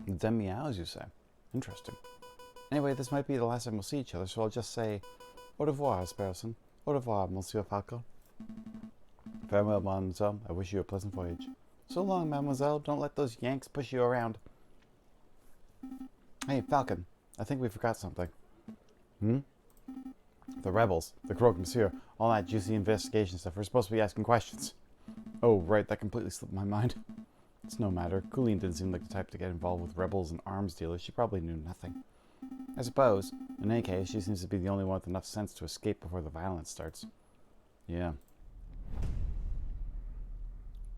The Dame Meow, as you say. Interesting. Anyway, this might be the last time we'll see each other, so I'll just say au revoir, Sparrowson. Au revoir, Monsieur Falco. Farewell, mademoiselle. I wish you a pleasant voyage. So long, mademoiselle. Don't let those Yanks push you around. Hey, Falcon. I think we forgot something. Hmm? The rebels. The Croque Monsieur. All that juicy investigation stuff. We're supposed to be asking questions. Oh, right. That completely slipped my mind. It's no matter. Colleen didn't seem like the type to get involved with rebels and arms dealers. She probably knew nothing. I suppose. In any case, she seems to be the only one with enough sense to escape before the violence starts. Yeah.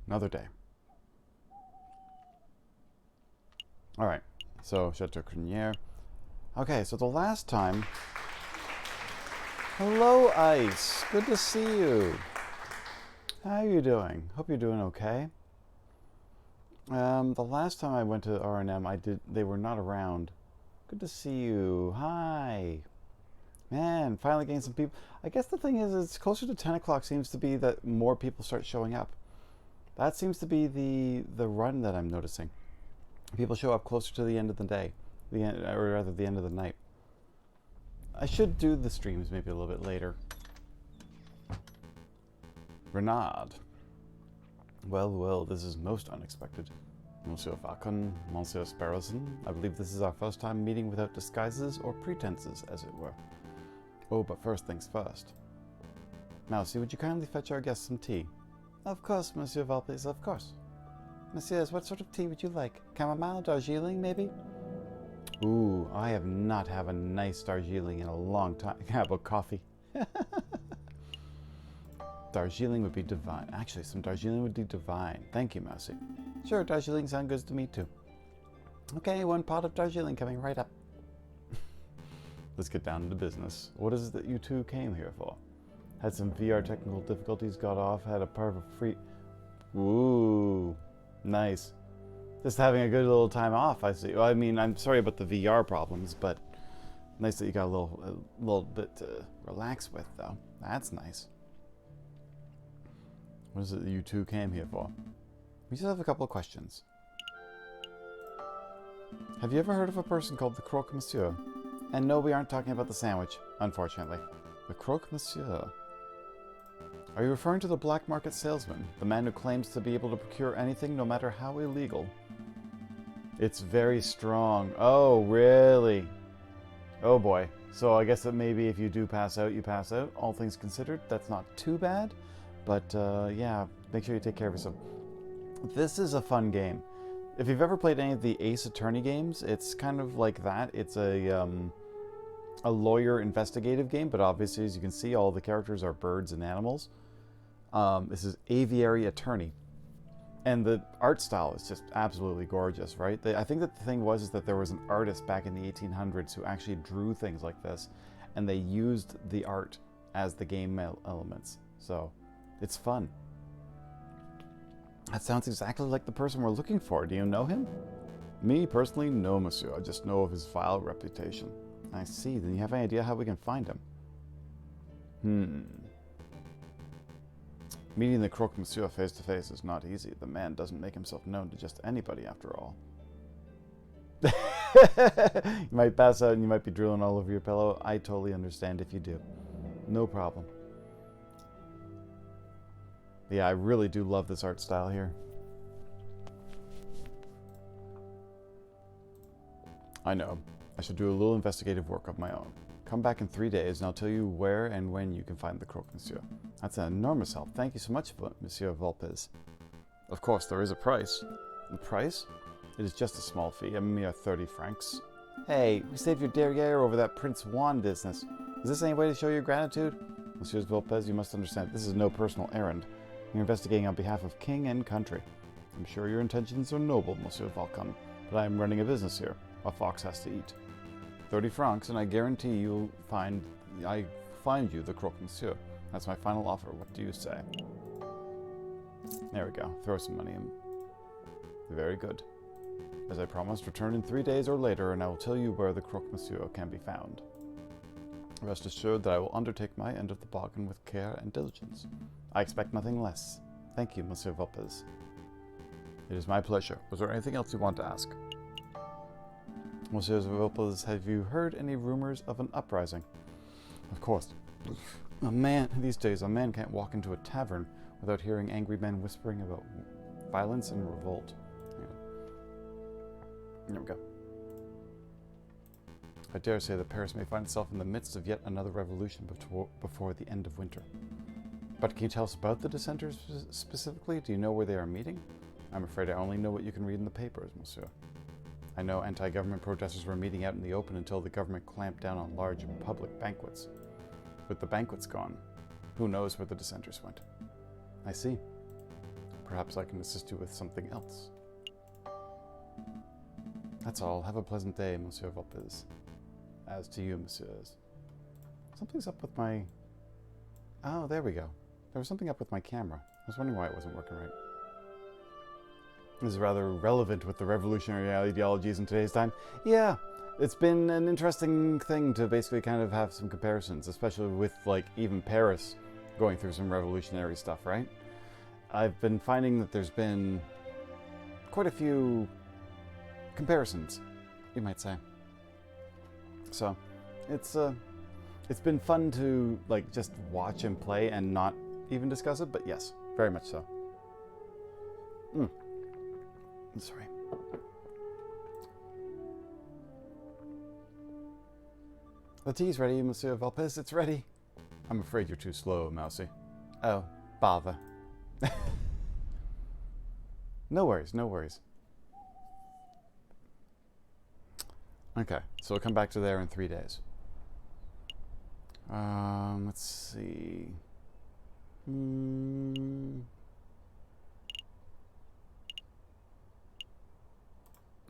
Another day. Alright, so Chateau Crinière. Okay, so the last time... Hello, Ice. Good to see you. How are you doing? Hope you're doing okay. The last time I went to R&M, they were not around. Good to see you. Hi. Man, finally getting some people. I guess the thing is, it's closer to 10 o'clock seems to be that more people start showing up. That seems to be the run that I'm noticing. People show up closer to the end of the day, or rather the end of the night. I should do the streams maybe a little bit later. Renard. Well, this is most unexpected. Monsieur Falcon, Monsieur Sparrowson, I believe this is our first time meeting without disguises or pretenses, as it were. Oh, but first things first. Mousy, would you kindly fetch our guest some tea? Of course, Monsieur Valpes, of course. Messieurs, what sort of tea would you like? Chamomile, Darjeeling, maybe? Ooh, I have not had a nice Darjeeling in a long time. How about coffee? Darjeeling would be divine. Actually, some Darjeeling would be divine. Thank you, Mousy. Sure, Darjeeling sounds good to me, too. Okay, one pot of Darjeeling coming right up. Let's get down to business. What is it that you two came here for? Had some VR technical difficulties, got off, had a part of a free... Ooh, nice. Just having a good little time off, I see. Well, I mean, I'm sorry about the VR problems, but nice that you got a little bit to relax with, though. That's nice. What is it that you two came here for? We just have a couple of questions. Have you ever heard of a person called the Croque Monsieur? And no, we aren't talking about the sandwich, unfortunately. The Croque Monsieur. Are you referring to the black market salesman, the man who claims to be able to procure anything no matter how illegal? It's very strong. Oh, really? Oh boy. So I guess that maybe if you do pass out, you pass out. All things considered, that's not too bad. But yeah, make sure you take care of yourself. This is a fun game. If you've ever played any of the Ace Attorney games, it's kind of like that. It's a lawyer investigative game, but obviously, as you can see, all the characters are birds and animals. This is Aviary Attorney. And the art style is just absolutely gorgeous, right? I think that the thing was that there was an artist back in the 1800s who actually drew things like this, and they used the art as the game elements. So, it's fun. That sounds exactly like the person we're looking for. Do you know him? Me, personally, no, monsieur. I just know of his vile reputation. I see. Then you have any idea how we can find him? Meeting the Croque Monsieur face to face is not easy. The man doesn't make himself known to just anybody, after all. You might pass out and you might be drooling all over your pillow. I totally understand if you do. No problem. Yeah, I really do love this art style here. I know. I should do a little investigative work of my own. Come back in 3 days and I'll tell you where and when you can find the Croque Monsieur. That's an enormous help. Thank you so much, Monsieur Volpes. Of course, there is a price. The price? It is just a small fee, a mere 30 francs. Hey, we saved your derriere over that Prince Juan business. Is this any way to show your gratitude? Monsieur Volpes, you must understand, this is no personal errand. You're investigating on behalf of king and country. I'm sure your intentions are noble, Monsieur Falcon, but I am running a business here. A fox has to eat. 30 francs, and I guarantee I find you the croque monsieur. That's my final offer. What do you say? There we go. Throw some money in. Very good. As I promised, return in 3 days or later, and I will tell you where the croque monsieur can be found. Rest assured that I will undertake my end of the bargain with care and diligence. I expect nothing less. Thank you, Monsieur Vopes. It is my pleasure. Was there anything else you want to ask? Monsieur Vopes, have you heard any rumors of an uprising? Of course. These days, a man can't walk into a tavern without hearing angry men whispering about violence and revolt. There we go. I dare say that Paris may find itself in the midst of yet another revolution before the end of winter. But can you tell us about the dissenters specifically? Do you know where they are meeting? I'm afraid I only know what you can read in the papers, monsieur. I know anti-government protesters were meeting out in the open until the government clamped down on large public banquets. With the banquets gone, who knows where the dissenters went? I see. Perhaps I can assist you with something else. That's all. Have a pleasant day, Monsieur Vopes. As to you, messieurs. Something's up with my... Oh, there we go. There was something up with my camera. I was wondering why it wasn't working right. This is rather relevant with the revolutionary ideologies in today's time. Yeah, it's been an interesting thing to basically kind of have some comparisons, especially with, like, even Paris going through some revolutionary stuff, right? I've been finding that there's been quite a few comparisons, you might say. So, it's been fun to, like, just watch and play and not even discuss it, but yes, very much so. Sorry. The tea's ready, Monsieur Vopes. It's ready. I'm afraid you're too slow, Mousy. Oh, bother. No worries, no worries. Okay, so we'll come back to there in 3 days. Let's see.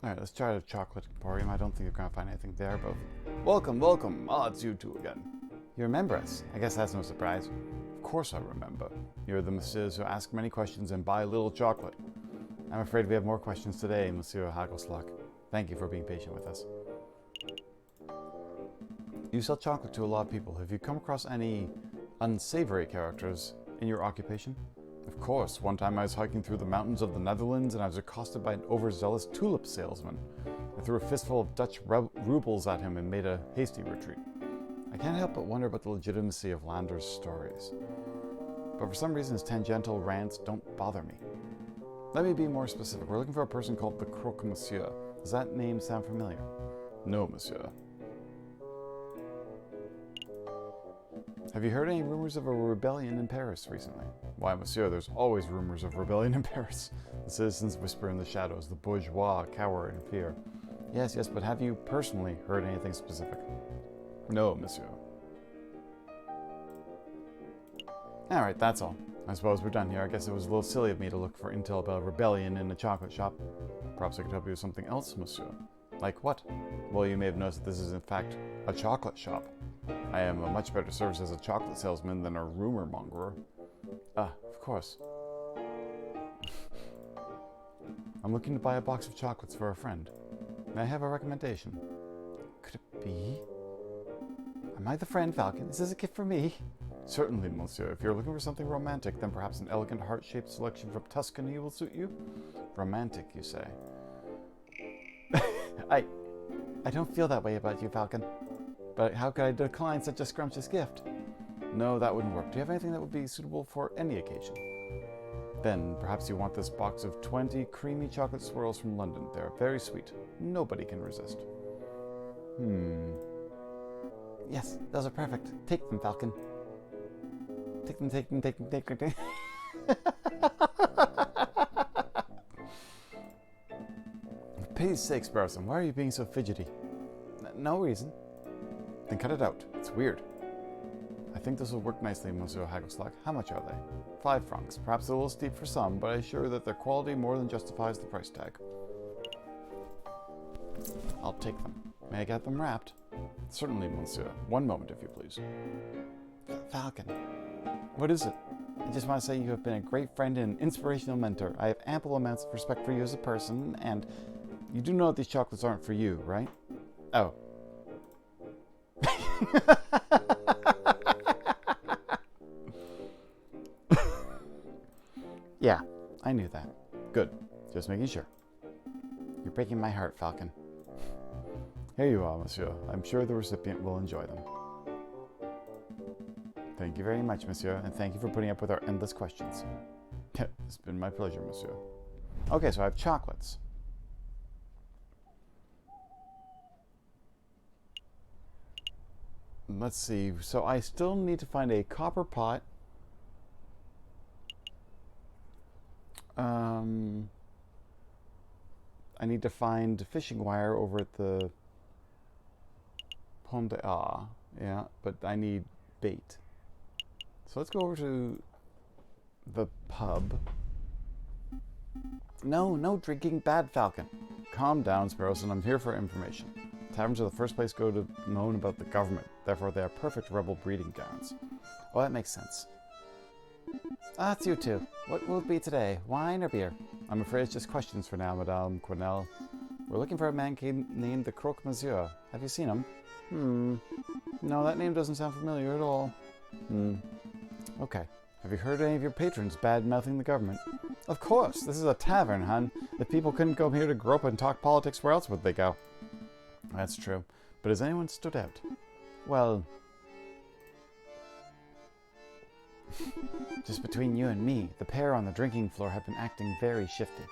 Alright, let's try the chocolate emporium. I don't think you're going to find anything there, but... Welcome, welcome! Ah, it's you two again. You remember us? I guess that's no surprise. Of course I remember. You're the messieurs who ask many questions and buy little chocolate. I'm afraid we have more questions today, Monsieur Hagelslag. Thank you for being patient with us. You sell chocolate to a lot of people. Have you come across any unsavory characters in your occupation? Of course. One time I was hiking through the mountains of the Netherlands and I was accosted by an overzealous tulip salesman. I threw a fistful of Dutch rubles at him and made a hasty retreat. I can't help but wonder about the legitimacy of Lander's stories. But for some reason his tangential rants don't bother me. Let me be more specific. We're looking for a person called the Croque Monsieur. Does that name sound familiar? No, monsieur. Have you heard any rumors of a rebellion in Paris recently? Why, monsieur, there's always rumors of rebellion in Paris. The citizens whisper in the shadows, the bourgeois cower in fear. Yes, but have you personally heard anything specific? No, monsieur. Alright, that's all. I suppose we're done here. I guess it was a little silly of me to look for intel about a rebellion in a chocolate shop. Perhaps I could help you with something else, monsieur. Like what? Well, you may have noticed that this is in fact a chocolate shop. I am a much better service as a chocolate salesman than a rumor mongerer. Ah, of course. I'm looking to buy a box of chocolates for a friend. May I have a recommendation? Could it be? Am I the friend, Falcon? Is this a gift for me? Certainly, monsieur. If you're looking for something romantic, then perhaps an elegant heart-shaped selection from Tuscany will suit you. Romantic, you say? I don't feel that way about you, Falcon. But how could I decline such a scrumptious gift? No, that wouldn't work. Do you have anything that would be suitable for any occasion? Then, perhaps you want this box of 20 creamy chocolate swirls from London. They're very sweet. Nobody can resist. Yes, those are perfect. Take them, Falcon. Take them. For pity's sake, Sparrowson, why are you being so fidgety? No reason. Then cut it out. It's weird. I think this will work nicely, Monsieur Hagelslag. How much are they? 5 francs. Perhaps a little steep for some, but I assure that their quality more than justifies the price tag. I'll take them. May I get them wrapped? Certainly, monsieur. One moment, if you please. Falcon. What is it? I just want to say you have been a great friend and an inspirational mentor. I have ample amounts of respect for you as a person, and you do know that these chocolates aren't for you, right? Oh. Yeah, I knew that. Good. Just making sure. You're breaking my heart, Falcon. Here you are, monsieur. I'm sure the recipient will enjoy them. Thank you very much, monsieur, and thank you for putting up with our endless questions. It's been my pleasure, monsieur. Okay, so I have chocolates. Let's see. So I still need to find a copper pot. I need to find fishing wire over at the Pont de Ah. Yeah, but I need bait. So let's go over to the pub. No drinking, bad Falcon. Calm down, Sparrowson. I'm here for information. Taverns are the first place to go to known about the government. Therefore, they are perfect rebel breeding grounds. Oh, that makes sense. Ah, it's you two. What will it be today? Wine or beer? I'm afraid it's just questions for now, Madame Quenelle. We're looking for a man named the Croque Monsieur. Have you seen him? No, that name doesn't sound familiar at all. Okay. Have you heard any of your patrons bad-mouthing the government? Of course. This is a tavern, hun. If people couldn't come here to grope and talk politics, where else would they go? That's true. But has anyone stood out? Well... just between you and me, the pair on the drinking floor have been acting very shifty.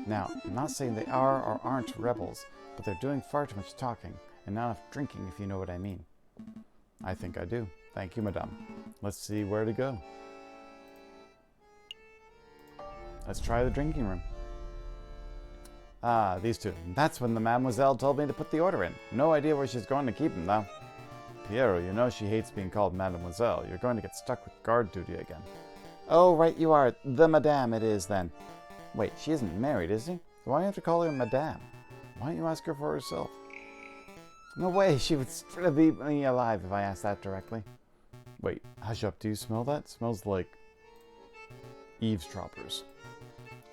Now, I'm not saying they are or aren't rebels, but they're doing far too much talking, and not enough drinking, if you know what I mean. I think I do. Thank you, madame. Let's see where to go. Let's try the drinking room. Ah, these two. That's when the mademoiselle told me to put the order in. No idea where she's going to keep them, though. Piero, you know she hates being called mademoiselle. You're going to get stuck with guard duty again. Oh, right you are. The madame it is, then. Wait, she isn't married, is she? Why do you have to call her madame? Why don't you ask her for herself? No way, she would still be me alive if I asked that directly. Wait, hush up, do you smell that? It smells like eavesdroppers.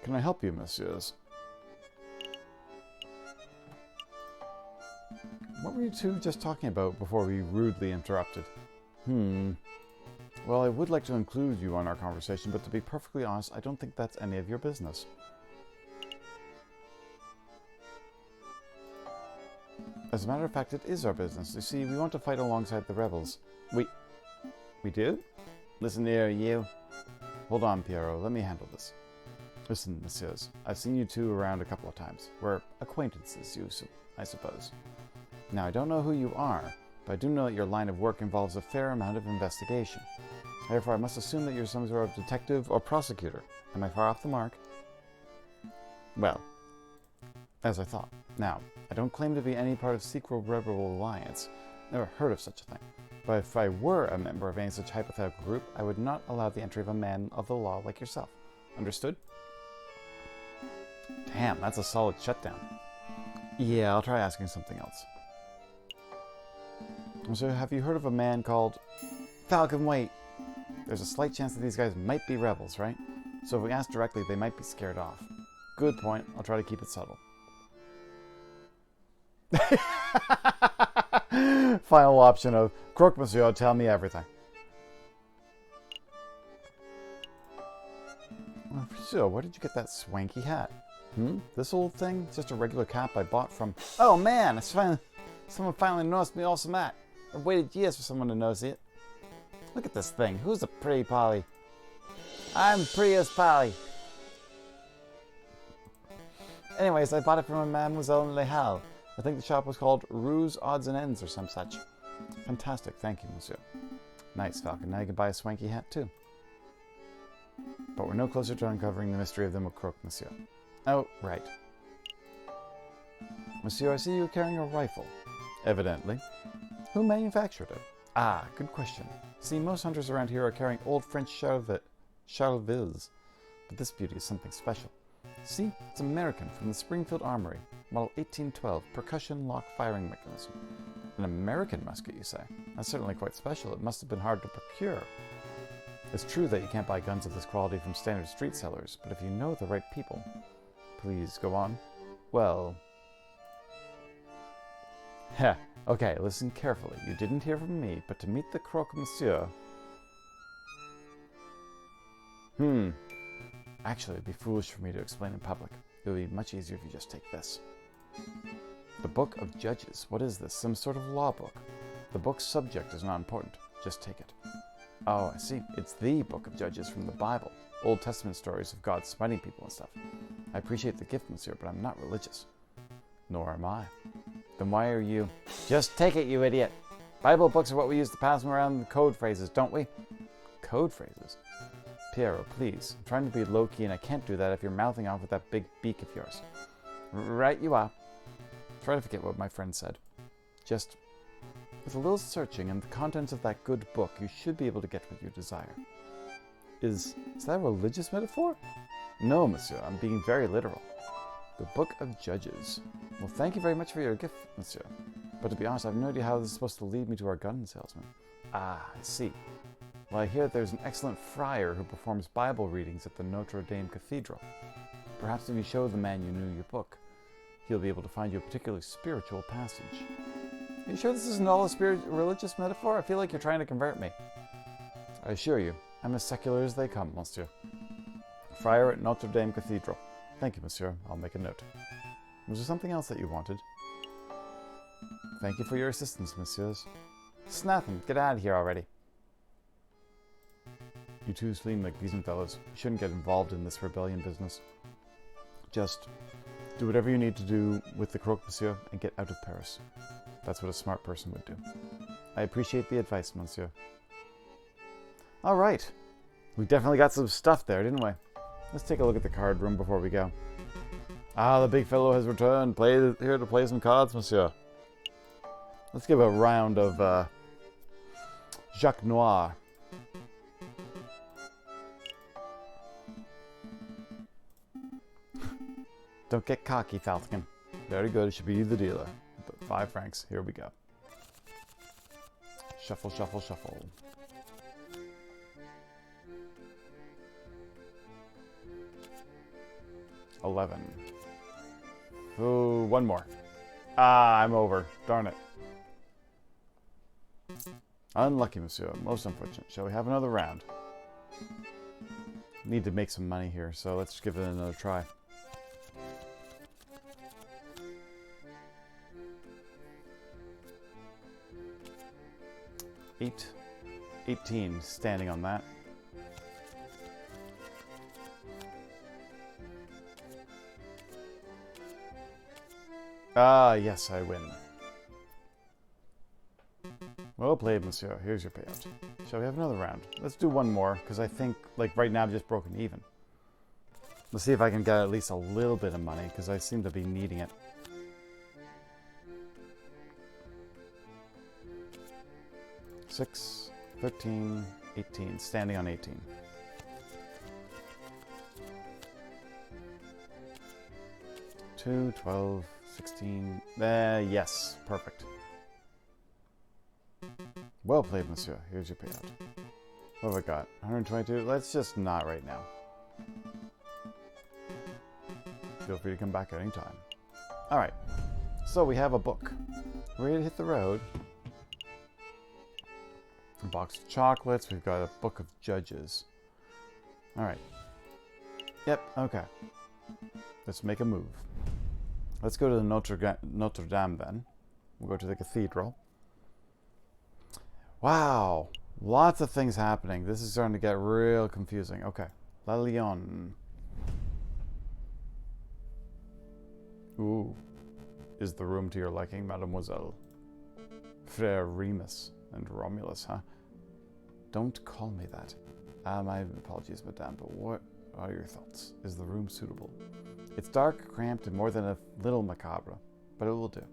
Can I help you, messieurs? What were you two just talking about before we rudely interrupted? Well, I would like to include you on our conversation, but to be perfectly honest, I don't think that's any of your business. As a matter of fact, it is our business. You see, we want to fight alongside the rebels. We do? Listen here, you. Hold on, Piero. Let me handle this. Listen, messieurs. I've seen you two around a couple of times. We're acquaintances, I suppose. Now, I don't know who you are, but I do know that your line of work involves a fair amount of investigation. Therefore, I must assume that you're some sort of detective or prosecutor. Am I far off the mark? Well, as I thought. Now, I don't claim to be any part of Secret Rebel Alliance. Never heard of such a thing. But if I were a member of any such hypothetical group, I would not allow the entry of a man of the law like yourself. Understood? Damn, that's a solid shutdown. Yeah, I'll try asking something else. So, have you heard of a man called... Falcon, wait! There's a slight chance that these guys might be rebels, right? So if we ask directly, they might be scared off. Good point. I'll try to keep it subtle. Final option of, Croque Monsieur, tell me everything. So, where did you get that swanky hat? This old thing? It's just a regular cap I bought from... Oh man! Someone finally noticed me awesome hat. I've waited years for someone to notice it. Look at this thing. Who's the pretty Polly? I'm prettiest Polly. Anyways, I bought it from a Mademoiselle Le Halles. I think the shop was called Ruse Odds and Ends or some such. Fantastic. Thank you, monsieur. Nice, Falcon. Now you can buy a swanky hat, too. But we're no closer to uncovering the mystery of the Croque Monsieur. Oh, right. Monsieur, I see you carrying a rifle. Evidently. Who manufactured it? Ah, good question. See, most hunters around here are carrying old French Charlevilles, but this beauty is something special. See, it's American from the Springfield Armory, model 1812, percussion lock firing mechanism. An American musket, you say? That's certainly quite special. It must have been hard to procure. It's true that you can't buy guns of this quality from standard street sellers, but if you know the right people... Please, go on. Well... Heh. Okay, listen carefully. You didn't hear from me, but to meet the croque monsieur... Actually, it'd be foolish for me to explain in public. It would be much easier if you just take this. The Book of Judges. What is this? Some sort of law book? The book's subject is not important. Just take it. Oh, I see. It's the Book of Judges from the Bible. Old Testament stories of God smiting people and stuff. I appreciate the gift, monsieur, but I'm not religious. Nor am I. Then why are you... Just take it, you idiot! Bible books are what we use to pass them around in code phrases, don't we? Code phrases? Piero, please. I'm trying to be low-key and I can't do that if you're mouthing off with that big beak of yours. Right you are. Try to forget what my friend said. Just, with a little searching and the contents of that good book, you should be able to get what you desire. Is that a religious metaphor? No, monsieur, I'm being very literal. The Book of Judges. Well, thank you very much for your gift, monsieur. But to be honest, I have no idea how this is supposed to lead me to our gun salesman. Ah, I see. Well, I hear there's an excellent friar who performs Bible readings at the Notre Dame Cathedral. Perhaps if you show the man you knew your book, he'll be able to find you a particularly spiritual passage. Are you sure this isn't all a religious metaphor? I feel like you're trying to convert me. I assure you, I'm as secular as they come, monsieur. Friar at Notre Dame Cathedral. Thank you, monsieur. I'll make a note. Was there something else that you wanted? Thank you for your assistance, messieurs. Snatham, get out of here already. You two seem like decent fellows. You shouldn't get involved in this rebellion business. Just do whatever you need to do with the croque monsieur and get out of Paris. That's what a smart person would do. I appreciate the advice, monsieur. All right. We definitely got some stuff there, didn't we? Let's take a look at the card room before we go. Ah, the big fellow has returned. Here to play some cards, monsieur. Let's give a round of Jacques Noir. Don't get cocky, Falcon. Very good. It should be you the dealer. 5 francs. Here we go. Shuffle, shuffle, shuffle. $11. Ooh, one more. Ah, I'm over. Darn it. Unlucky, monsieur. Most unfortunate. Shall we have another round? Need to make some money here, so let's just give it another try. Eight. 18. Standing on that. Ah, yes, I win. Well played, monsieur. Here's your payout. Shall we have another round? Let's do one more, because I think, like, right now I've just broken even. Let's see if I can get at least a little bit of money, because I seem to be needing it. Six, 13, 18. Standing on 18. Two, 12, 16. Yes, perfect. Well played, monsieur. Here's your payout. What have I got? 122? Let's just not right now. Feel free to come back at any time. Alright, so we have a book. Ready to hit the road. A box of chocolates. We've got a book of judges. Alright. Yep, okay. Let's make a move. Let's go to the Notre Dame then. We'll go to the cathedral. Wow. Lots of things happening. This is starting to get real confusing. Okay. La Lyon. Ooh. Is the room to your liking, mademoiselle? Frère Remus and Romulus, huh? Don't call me that. My apologies, madame, but what are your thoughts? Is the room suitable? It's dark, cramped, and more than a little macabre, but it will do.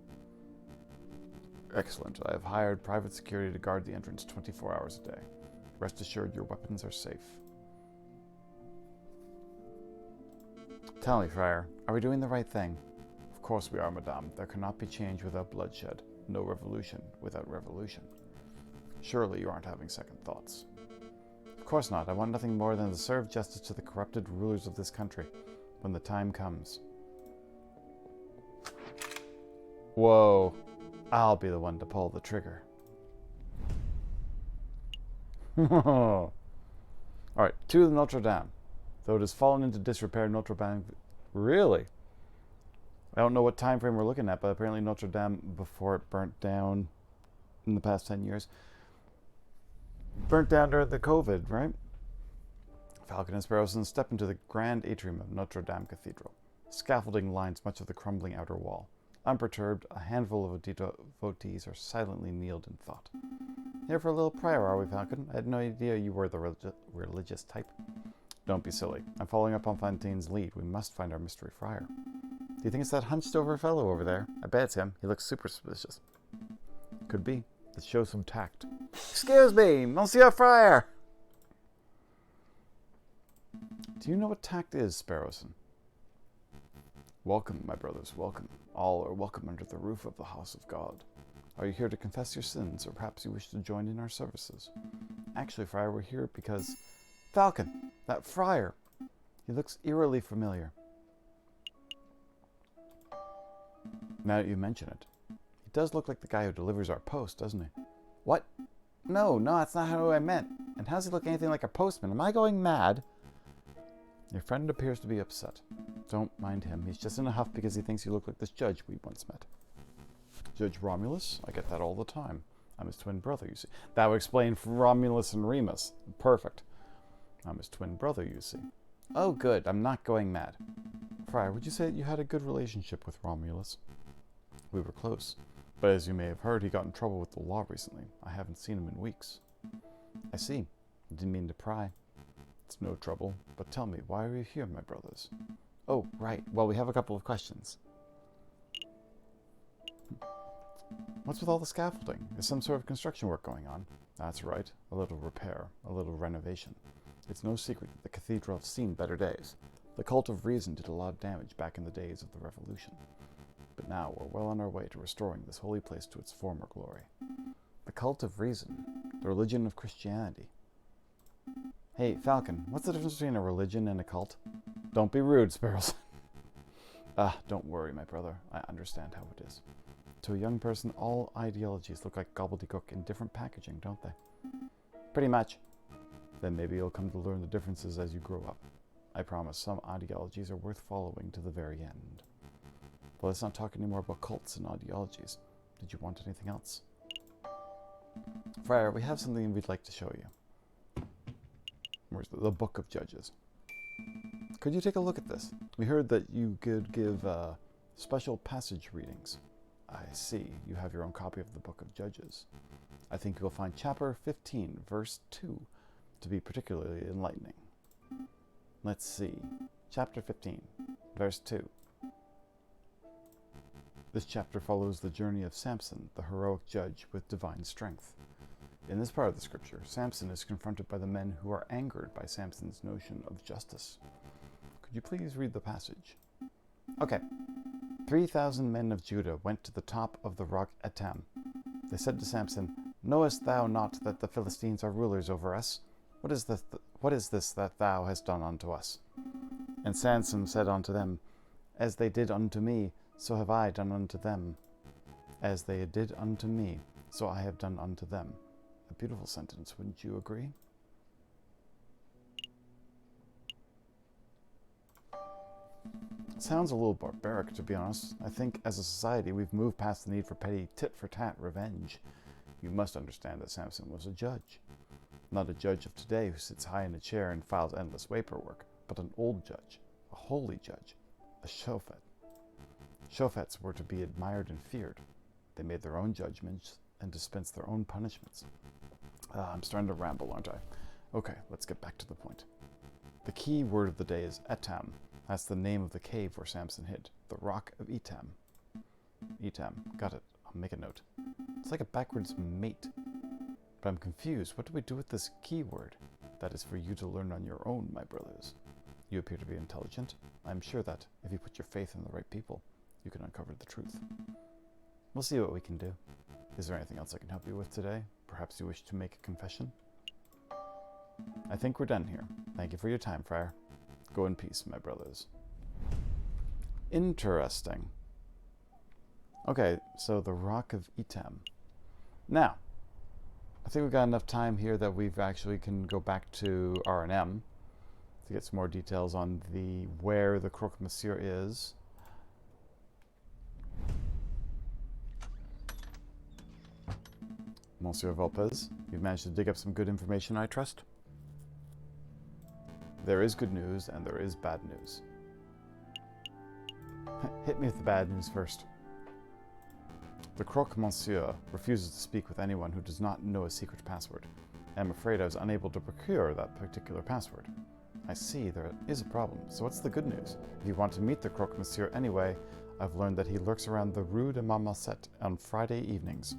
Excellent. I have hired private security to guard the entrance 24 hours a day. Rest assured your weapons are safe. Tell me, friar, are we doing the right thing? Of course we are, madame. There cannot be change without bloodshed. No revolution without revolution. Surely you aren't having second thoughts. Of course not. I want nothing more than to serve justice to the corrupted rulers of this country when the time comes. Whoa. I'll be the one to pull the trigger. Alright, to the Notre Dame. Though it has fallen into disrepair, Notre Dame... Really? I don't know what time frame we're looking at, but apparently Notre Dame, before it burnt down in the past 10 years, burnt down during the COVID, right? Falcon and Sparrowson step into the grand atrium of Notre Dame Cathedral. Scaffolding lines much of the crumbling outer wall. Unperturbed, a handful of devotees are silently kneeled in thought. Here for a little prayer, are we, Falcon? I had no idea you were the religious type. Don't be silly. I'm following up on Fantine's lead. We must find our mystery friar. Do you think it's that hunched-over fellow over there? I bet it's him. He looks super suspicious. Could be. Let's show some tact. Excuse me, Monsieur Friar! Do you know what tact is, Sparrowson? Welcome, my brothers, welcome. All are welcome under the roof of the house of God. Are you here to confess your sins, or perhaps you wish to join in our services? Actually, Friar, we're here because... Falcon! That friar! He looks eerily familiar. Now that you mention it, he does look like the guy who delivers our post, doesn't he? What? No, that's not how I meant. And how does he look anything like a postman? Am I going mad? Your friend appears to be upset. Don't mind him. He's just in a huff because he thinks you look like this judge we once met. Judge Romulus? I get that all the time. I'm his twin brother, you see. That would explain Romulus and Remus. Perfect. I'm his twin brother, you see. Oh, good. I'm not going mad. Friar, would you say that you had a good relationship with Romulus? We were close. But as you may have heard, he got in trouble with the law recently. I haven't seen him in weeks. I see. I didn't mean to pry. It's no trouble. But tell me, why are you here, my brothers? Oh, right. Well, we have a couple of questions. What's with all the scaffolding? Is some sort of construction work going on? That's right. A little repair. A little renovation. It's no secret that the cathedral has seen better days. The cult of reason did a lot of damage back in the days of the Revolution. But now we're well on our way to restoring this holy place to its former glory. The cult of reason. The religion of Christianity. Hey, Falcon, what's the difference between a religion and a cult? Don't be rude, Sparrows. Don't worry, my brother. I understand how it is. To a young person, all ideologies look like gobbledygook in different packaging, don't they? Pretty much. Then maybe you'll come to learn the differences as you grow up. I promise some ideologies are worth following to the very end. But let's not talk anymore about cults and ideologies. Did you want anything else? Friar, we have something we'd like to show you. Where's the Book of Judges? Could you take a look at this? We heard that you could give special passage readings. I see. You have your own copy of the Book of Judges. I think you'll find chapter 15, verse 2, to be particularly enlightening. Let's see. Chapter 15, verse 2. This chapter follows the journey of Samson, the heroic judge with divine strength. In this part of the scripture, Samson is confronted by the men who are angered by Samson's notion of justice. Could you please read the passage? Okay. 3,000 men of Judah went to the top of the rock Etam. They said to Samson, Knowest thou not that the Philistines are rulers over us? What is this that thou hast done unto us? And Samson said unto them, As they did unto me, so have I done unto them. As they did unto me, so I have done unto them. A beautiful sentence, wouldn't you agree? It sounds a little barbaric, to be honest. I think as a society we've moved past the need for petty tit-for-tat revenge. You must understand that Samson was a judge. Not a judge of today who sits high in a chair and files endless paperwork, but an old judge, a holy judge, a shofet. Shofets were to be admired and feared. They made their own judgments and dispensed their own punishments. I'm starting to ramble, aren't I? Okay, let's get back to the point. The key word of the day is Etam. That's the name of the cave where Samson hid. The rock of Etam. Etam. Got it. I'll make a note. It's like a backwards mate. But I'm confused. What do we do with this key word? That is for you to learn on your own, my brothers. You appear to be intelligent. I'm sure that, if you put your faith in the right people, you can uncover the truth. We'll see what we can do. Is there anything else I can help you with today? Perhaps you wish to make a confession? I think we're done here. Thank you for your time, Friar. Go in peace, my brothers. Interesting. Okay, so the Rock of Itam. Now, I think we've got enough time here that we've actually can go back to R&M to get some more details on where the Croque Monsieur is. Monsieur Volpez, you've managed to dig up some good information, I trust? There is good news and there is bad news. Hit me with the bad news first. The Croque Monsieur refuses to speak with anyone who does not know a secret password. I'm afraid I was unable to procure that particular password. I see, there is a problem. So what's the good news? If you want to meet the Croque Monsieur anyway, I've learned that he lurks around the Rue de Marmoset on Friday evenings.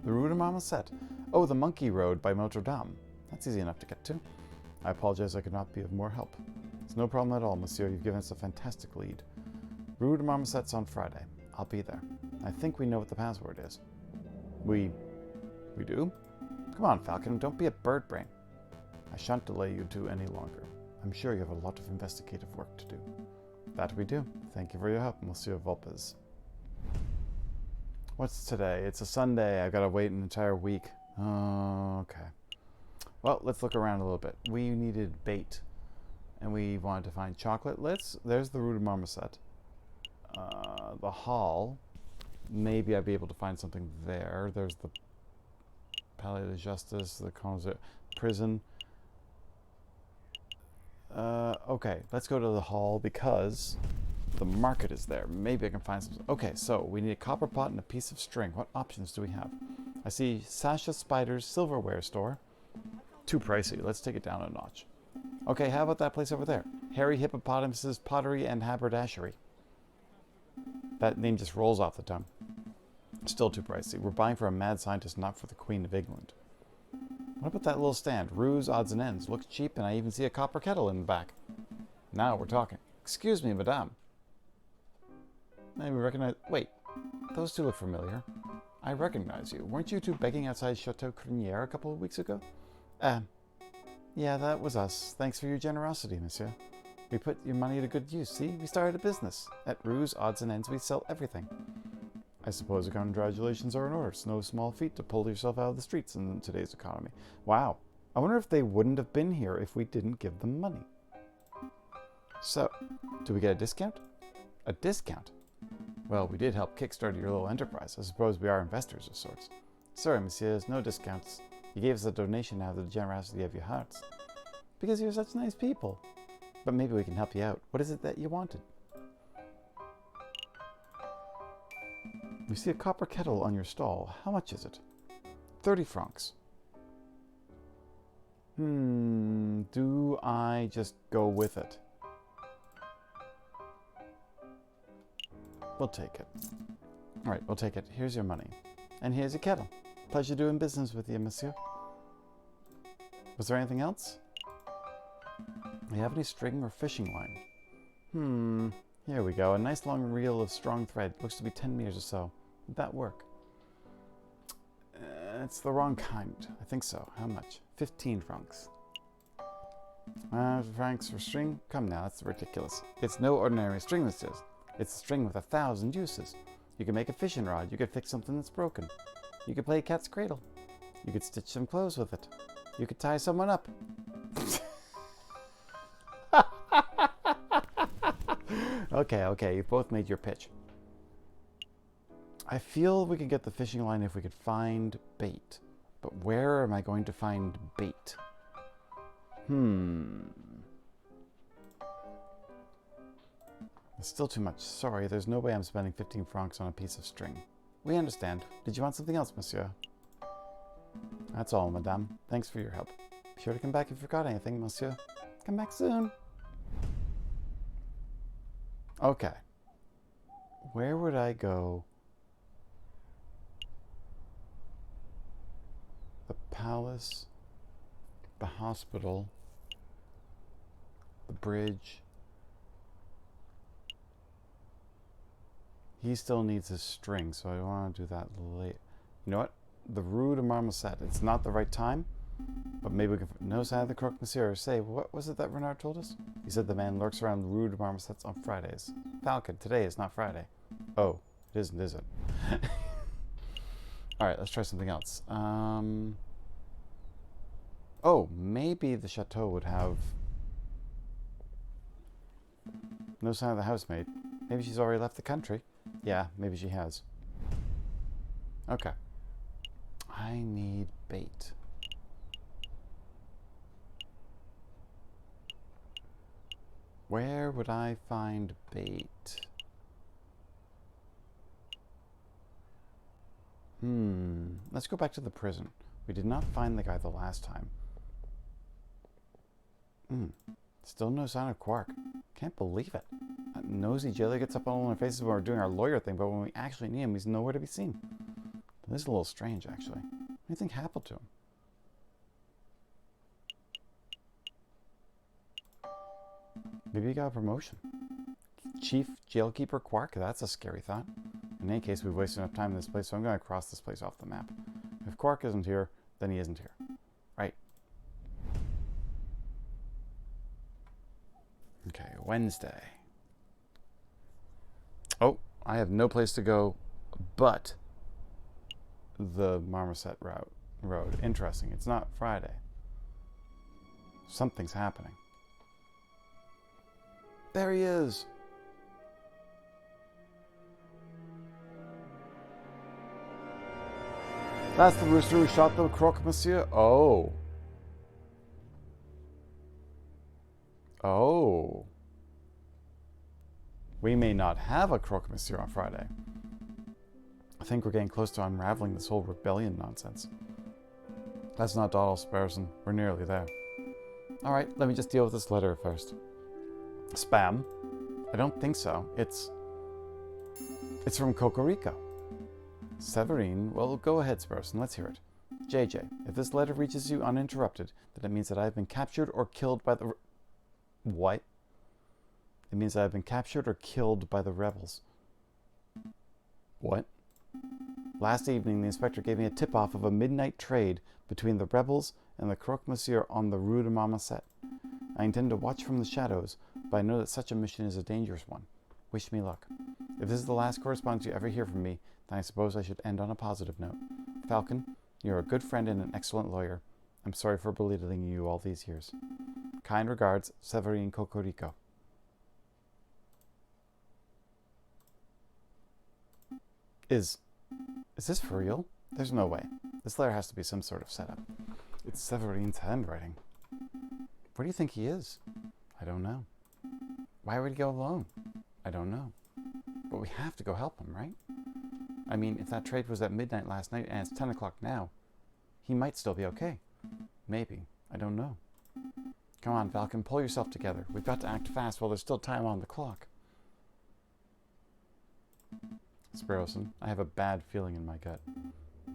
The Rue de Marmoset? Oh, the Monkey Road by Notre Dame. That's easy enough to get to. I apologize I could not be of more help. It's no problem at all, Monsieur. You've given us a fantastic lead. Rue de Marmoset's on Friday. I'll be there. I think we know what the password is. We do? Come on, Falcon, don't be a bird brain. I shan't delay you two any longer. I'm sure you have a lot of investigative work to do. That we do. Thank you for your help, Monsieur Volpez. What's today? It's a Sunday. I've got to wait an entire week. Oh, okay. Well, let's look around a little bit. We needed bait, and we wanted to find chocolate. There's the Rue de Marmoset. The hall. Maybe I'd be able to find something there. There's the Palais de Justice, the prison. Okay, let's go to the hall because the market is there. Maybe I can find some. Okay, so we need a copper pot and a piece of string. What options do we have? I see Sasha Spider's silverware store. Too pricey. Let's take it down a notch. Okay, how about that place over there? Harry Hippopotamus's Pottery and Haberdashery. That name just rolls off the tongue. Still too pricey. We're buying for a mad scientist, not for the Queen of England. What about that little stand? Ruse Odds and Ends. Looks cheap, and I even see a copper kettle in the back. Now we're talking. Excuse me, madame. I recognize... Wait, those two look familiar. I recognize you. Weren't you two begging outside Chateau Crinière a couple of weeks ago? Yeah, that was us. Thanks for your generosity, monsieur. We put your money to good use. See, we started a business. At Ruse Odds and Ends, we sell everything. I suppose the congratulations are in order. It's no small feat to pull yourself out of the streets in today's economy. Wow. I wonder if they wouldn't have been here if we didn't give them money. So, do we get a discount? A discount? Well, we did help kickstart your little enterprise. I suppose we are investors of sorts. Sorry, messieurs, no discounts. You gave us a donation out of the generosity of your hearts. Because you're such nice people. But maybe we can help you out. What is it that you wanted? We see a copper kettle on your stall. How much is it? 30 francs. Do I just go with it? We'll take it. All right, we'll take it. Here's your money. And here's your kettle. Pleasure doing business with you, monsieur. Was there anything else? Do you have any string or fishing line? Here we go. A nice long reel of strong thread. Looks to be 10 meters or so. Would that work? It's the wrong kind. I think so. How much? 15 francs. Francs for string? Come now, that's ridiculous. It's no ordinary string, this is. It's a string with 1,000 uses. You can make a fishing rod. You could fix something that's broken. You could play cat's cradle. You could stitch some clothes with it. You could tie someone up. Okay, you've both made your pitch. I feel we could get the fishing line if we could find bait. But where am I going to find bait? It's still too much. Sorry, there's no way I'm spending 15 francs on a piece of string. We understand. Did you want something else, monsieur? That's all, madame. Thanks for your help. Be sure to come back if you forgot anything, monsieur. Come back soon. Okay. Where would I go? The palace, the hospital, the bridge. he still needs his string, so I want to do that late. You know what? The Rue de Marmoset. It's not the right time, but maybe we can... No sign of the Croque Monsieur. Say, what was it that Renard told us? He said the man lurks around the Rue de Marmoset on Fridays. Falcon, today is not Friday. Oh, it isn't, is it? Alright, let's try something else. Oh, maybe the chateau would have... No sign of the housemaid. Maybe she's already left the country. Yeah, maybe she has. Okay. I need bait. Where would I find bait? Let's go back to the prison. We did not find the guy the last time. Still no sign of Quark. Can't believe it. That nosy jailer gets up on our faces when we're doing our lawyer thing, but when we actually need him, he's nowhere to be seen. This is a little strange, actually. What do you think happened to him? Maybe he got a promotion. Chief Jailkeeper Quark? That's a scary thought. In any case, we've wasted enough time in this place, so I'm going to cross this place off the map. If Quark isn't here, then he isn't here. Right. Okay, Wednesday. Oh, I have no place to go but the Marmoset road. Interesting. It's not Friday. Something's happening. There he is. That's the rooster who shot the Croque Monsieur? Oh. Oh. We may not have a Croque Monsieur on Friday. I think we're getting close to unraveling this whole rebellion nonsense. Let's not dawdle, Sparrowson. We're nearly there. Alright, let me just deal with this letter first. Spam? I don't think so. It's from Cocorico. Severine? Well, go ahead, Sparrowson. Let's hear it. JJ, if this letter reaches you uninterrupted, then it means that I have been captured or killed by the... What? It means that I've been captured or killed by the rebels. What? Last evening, the inspector gave me a tip-off of a midnight trade between the rebels and the Croque Monsieur on the Rue de Marmoset. I intend to watch from the shadows, but I know that such a mission is a dangerous one. Wish me luck. If this is the last correspondence you ever hear from me, then I suppose I should end on a positive note. Falcon, you're a good friend and an excellent lawyer. I'm sorry for belittling you all these years. Kind regards, Severine Cocorico. Is this for real? There's no way. This letter has to be some sort of setup. It's Severine's handwriting. Where do you think he is? I don't know. Why would he go alone? I don't know. But we have to go help him, right? I mean, if that trade was at midnight last night and it's 10 o'clock now, he might still be okay. Maybe. I don't know. Come on, Falcon, pull yourself together. We've got to act fast while there's still time on the clock. Sparrowson, I have a bad feeling in my gut.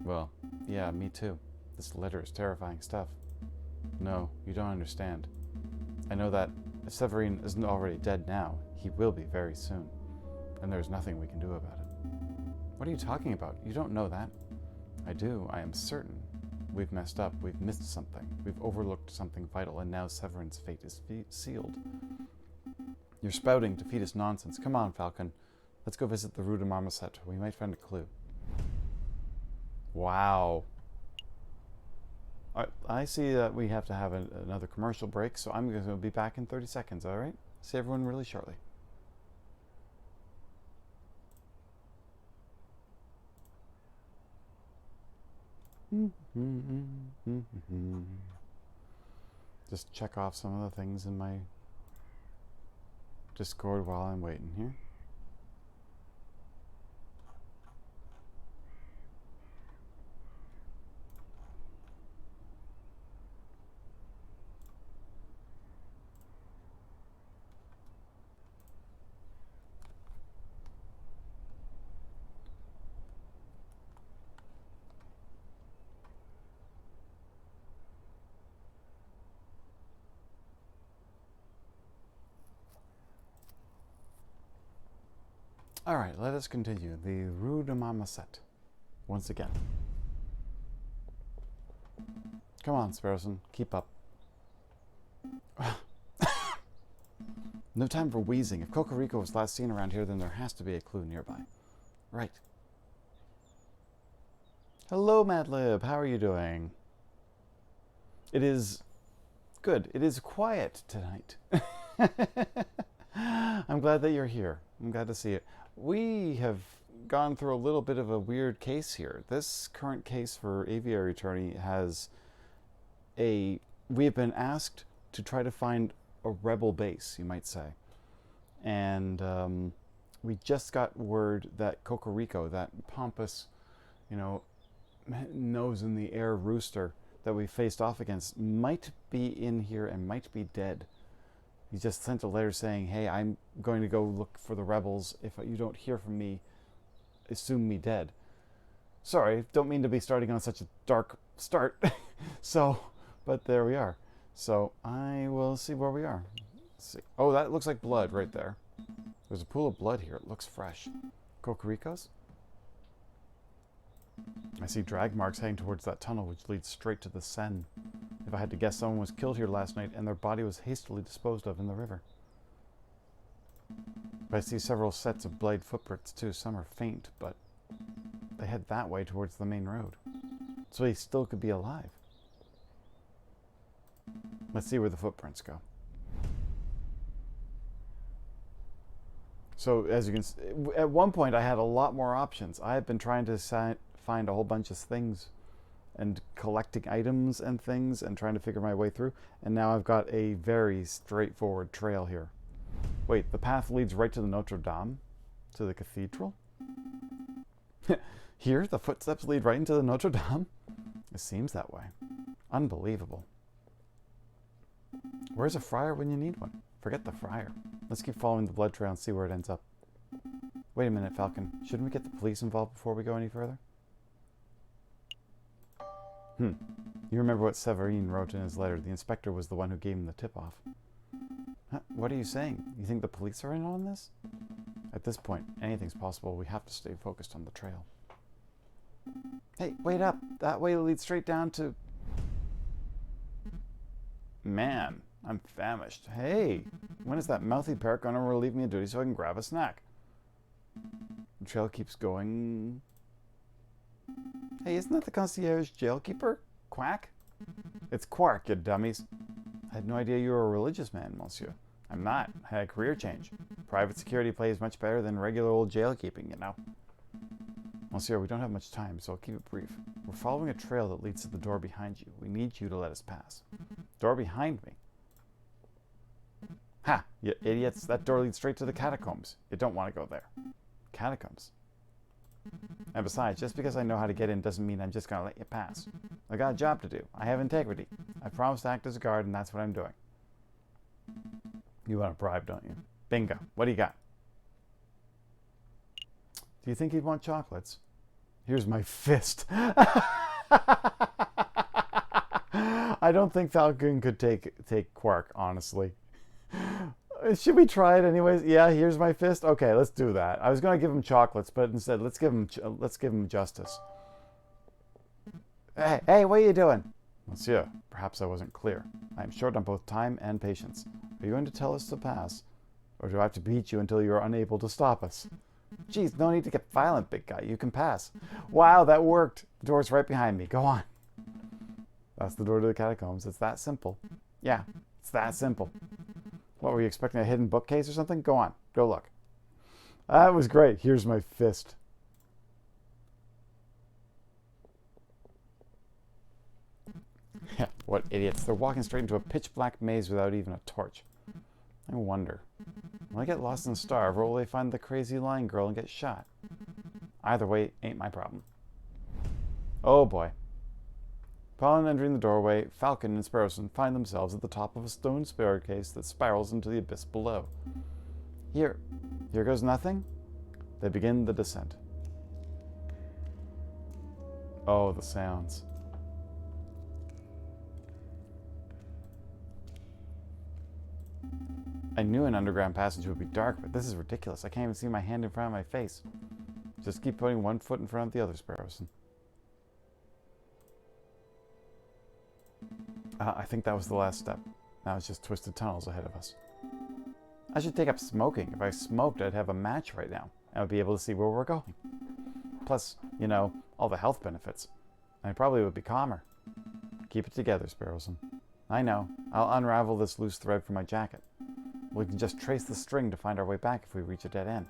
Well, yeah, me too. This letter is terrifying stuff. No, you don't understand. I know that if Severine isn't already dead now, he will be very soon. And there's nothing we can do about it. What are you talking about? You don't know that. I do, I am certain. We've messed up, we've missed something. We've overlooked something vital, and now Severine's fate is sealed. You're spouting defeatist nonsense. Come on, Falcon. Let's go visit the Rue de Marmoset. We might find a clue. Wow. I see that we have to have another commercial break, so I'm going to be back in 30 seconds, all right? See everyone really shortly. Just check off some of the things in my Discord while I'm waiting here. Alright, let us continue. The Rue de Marmoset. Once again. Come on, Sparrowson. Keep up. No time for wheezing. If Cocorico was last seen around here, then there has to be a clue nearby. Right. Hello, Madlib. How are you doing? It is good. It is quiet tonight. I'm glad that you're here. I'm glad to see it. We have gone through a little bit of a weird case here. This current case for Aviary attorney has we have been asked to try to find a rebel base, you might say. And we just got word that Cocorico, that pompous, nose in the air rooster that we faced off against, might be in here and might be dead. He just sent a letter saying, hey, I'm going to go look for the rebels. If you don't hear from me, assume me dead. Sorry, don't mean to be starting on such a dark start. But there we are. So I will see where we are. Let's see. Oh, that looks like blood right there. There's a pool of blood here. It looks fresh. Cocorico's? I see drag marks heading towards that tunnel, which leads straight to the Seine. If I had to guess, someone was killed here last night and their body was hastily disposed of in the river. But I see several sets of blade footprints too. Some are faint, but they head that way towards the main road. So he still could be alive. Let's see where the footprints go. So as you can see, at one point I had a lot more options. I have been trying to find a whole bunch of things and collecting items and things and trying to figure my way through. And now I've got a very straightforward trail here. Wait, the path leads right to the Notre Dame? To the cathedral? Here, the footsteps lead right into the Notre Dame? It seems that way. Unbelievable. Where's a friar when you need one? Forget the friar. Let's keep following the blood trail and see where it ends up. Wait a minute, Falcon. Shouldn't we get the police involved before we go any further? You remember what Severine wrote in his letter. The inspector was the one who gave him the tip-off. Huh? What are you saying? You think the police are in on this? At this point, anything's possible. We have to stay focused on the trail. Hey, wait up! That way leads straight down to... Man, I'm famished. Hey, when is that mouthy parrot going to relieve me of duty so I can grab a snack? The trail keeps going... Hey, isn't that the concierge jailkeeper? Quack? It's Quark, you dummies. I had no idea you were a religious man, monsieur. I'm not. I had a career change. Private security pays much better than regular old jail keeping, you know. Monsieur, we don't have much time, so I'll keep it brief. We're following a trail that leads to the door behind you. We need you to let us pass. Door behind me? Ha! You idiots. That door leads straight to the catacombs. You don't want to go there. Catacombs? And besides, just because I know how to get in doesn't mean I'm just going to let you pass. I got a job to do. I have integrity. I promised to act as a guard, and that's what I'm doing. You want a bribe, don't you? Bingo. What do you got? Do you think he'd want chocolates? Here's my fist. I don't think Falcon could take Quark, honestly. Should we try it anyways? Yeah, here's my fist. Okay, let's do that. I was going to give him chocolates, but instead, let's give him justice. Hey, what are you doing? Monsieur, perhaps I wasn't clear. I am short on both time and patience. Are you going to tell us to pass? Or do I have to beat you until you are unable to stop us? Geez, no need to get violent, big guy. You can pass. Wow, that worked. The door's right behind me. Go on. That's the door to the catacombs. It's that simple. Yeah, it's that simple. What, were you expecting a hidden bookcase or something? Go on. Go look. That was great. Here's my fist. Yeah, what idiots. They're walking straight into a pitch-black maze without even a torch. I wonder. Will I get lost and starve, or will they find the crazy lion girl and get shot? Either way, ain't my problem. Oh boy. Upon entering the doorway, Falcon and Sparrowson find themselves at the top of a stone staircase that spirals into the abyss below. Here goes nothing. They begin the descent. Oh, the sounds. I knew an underground passage would be dark, but this is ridiculous. I can't even see my hand in front of my face. Just keep putting one foot in front of the other, Sparrowson. I think that was the last step. Now it's just twisted tunnels ahead of us. I should take up smoking. If I smoked, I'd have a match right now. I would be able to see where we're going. Plus, you know, all the health benefits. I probably would be calmer. Keep it together, Sparrowson. I know. I'll unravel this loose thread from my jacket. We can just trace the string to find our way back if we reach a dead end.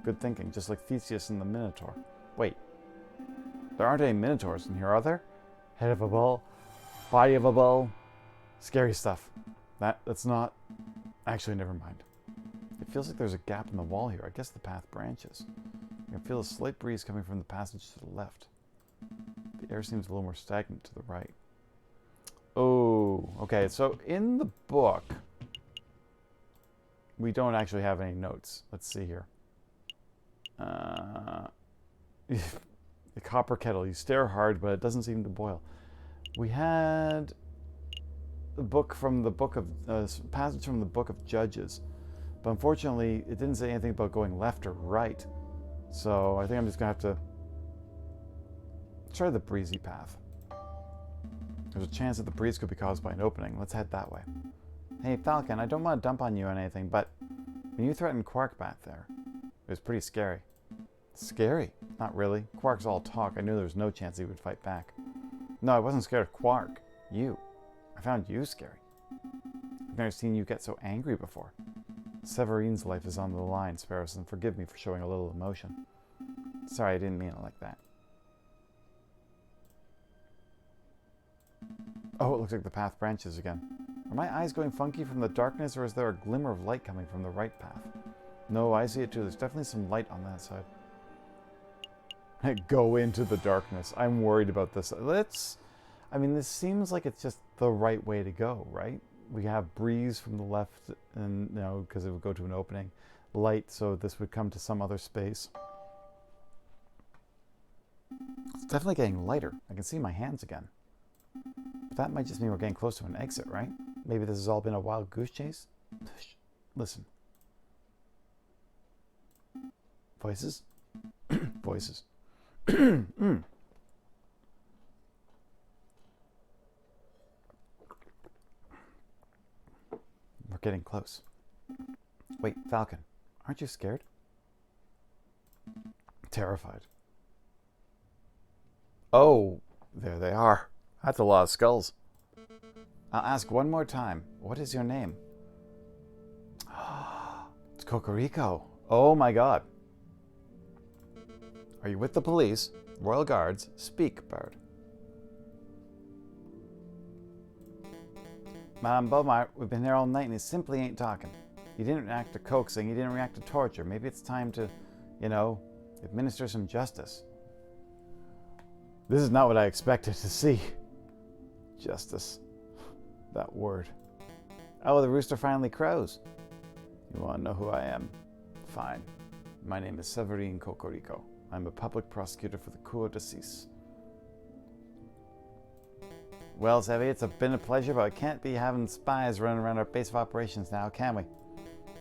Good thinking, just like Theseus and the Minotaur. Wait. There aren't any Minotaurs in here, are there? Head of a bull. Body of a bull. Scary stuff. That's not... Actually, never mind. It feels like there's a gap in the wall here. I guess the path branches. I can feel a slight breeze coming from the passage to the left. The air seems a little more stagnant to the right. Oh, okay. So in the book, we don't actually have any notes. Let's see here. The copper kettle. You stare hard, but it doesn't seem to boil. We had the book from the book of passage from the book of Judges, but unfortunately, it didn't say anything about going left or right. So I think I'm just gonna have to try the breezy path. There's a chance that the breeze could be caused by an opening. Let's head that way. Hey, Falcon, I don't want to dump on you or anything, but when you threatened Quark back there, it was pretty scary. Scary? Not really. Quark's all talk. I knew there was no chance he would fight back. No, I wasn't scared of Quark. You. I found you scary. I've never seen you get so angry before. Severine's life is on the line, Sparrowson. Forgive me for showing a little emotion. Sorry, I didn't mean it like that. Oh, it looks like the path branches again. Are my eyes going funky from the darkness, or is there a glimmer of light coming from the right path? No, I see it too. There's definitely some light on that side. Go into the darkness. I'm worried about this. I mean, this seems like it's just the right way to go, right? We have breeze from the left, and you know, because it would go to an opening. Light, so this would come to some other space. It's definitely getting lighter. I can see my hands again. But that might just mean we're getting close to an exit, right? Maybe this has all been a wild goose chase? Listen. Voices? Voices. We're getting close. Wait, Falcon, aren't you scared? Terrified. Oh, there they are. That's a lot of skulls. I'll ask one more time. What is your name? It's Cocorico. Oh my god. Are you with the police? Royal Guards? Speak, bird. Madame Beaumont, we've been here all night and he simply ain't talking. He didn't react to coaxing, he didn't react to torture. Maybe it's time to, you know, administer some justice. This is not what I expected to see. Justice. That word. Oh, the rooster finally crows. You want to know who I am? Fine. My name is Severine Cocorico. I'm a public prosecutor for the Cour d'Assises. Well, Sevy, it's been a pleasure, but I can't be having spies running around our base of operations now, can we?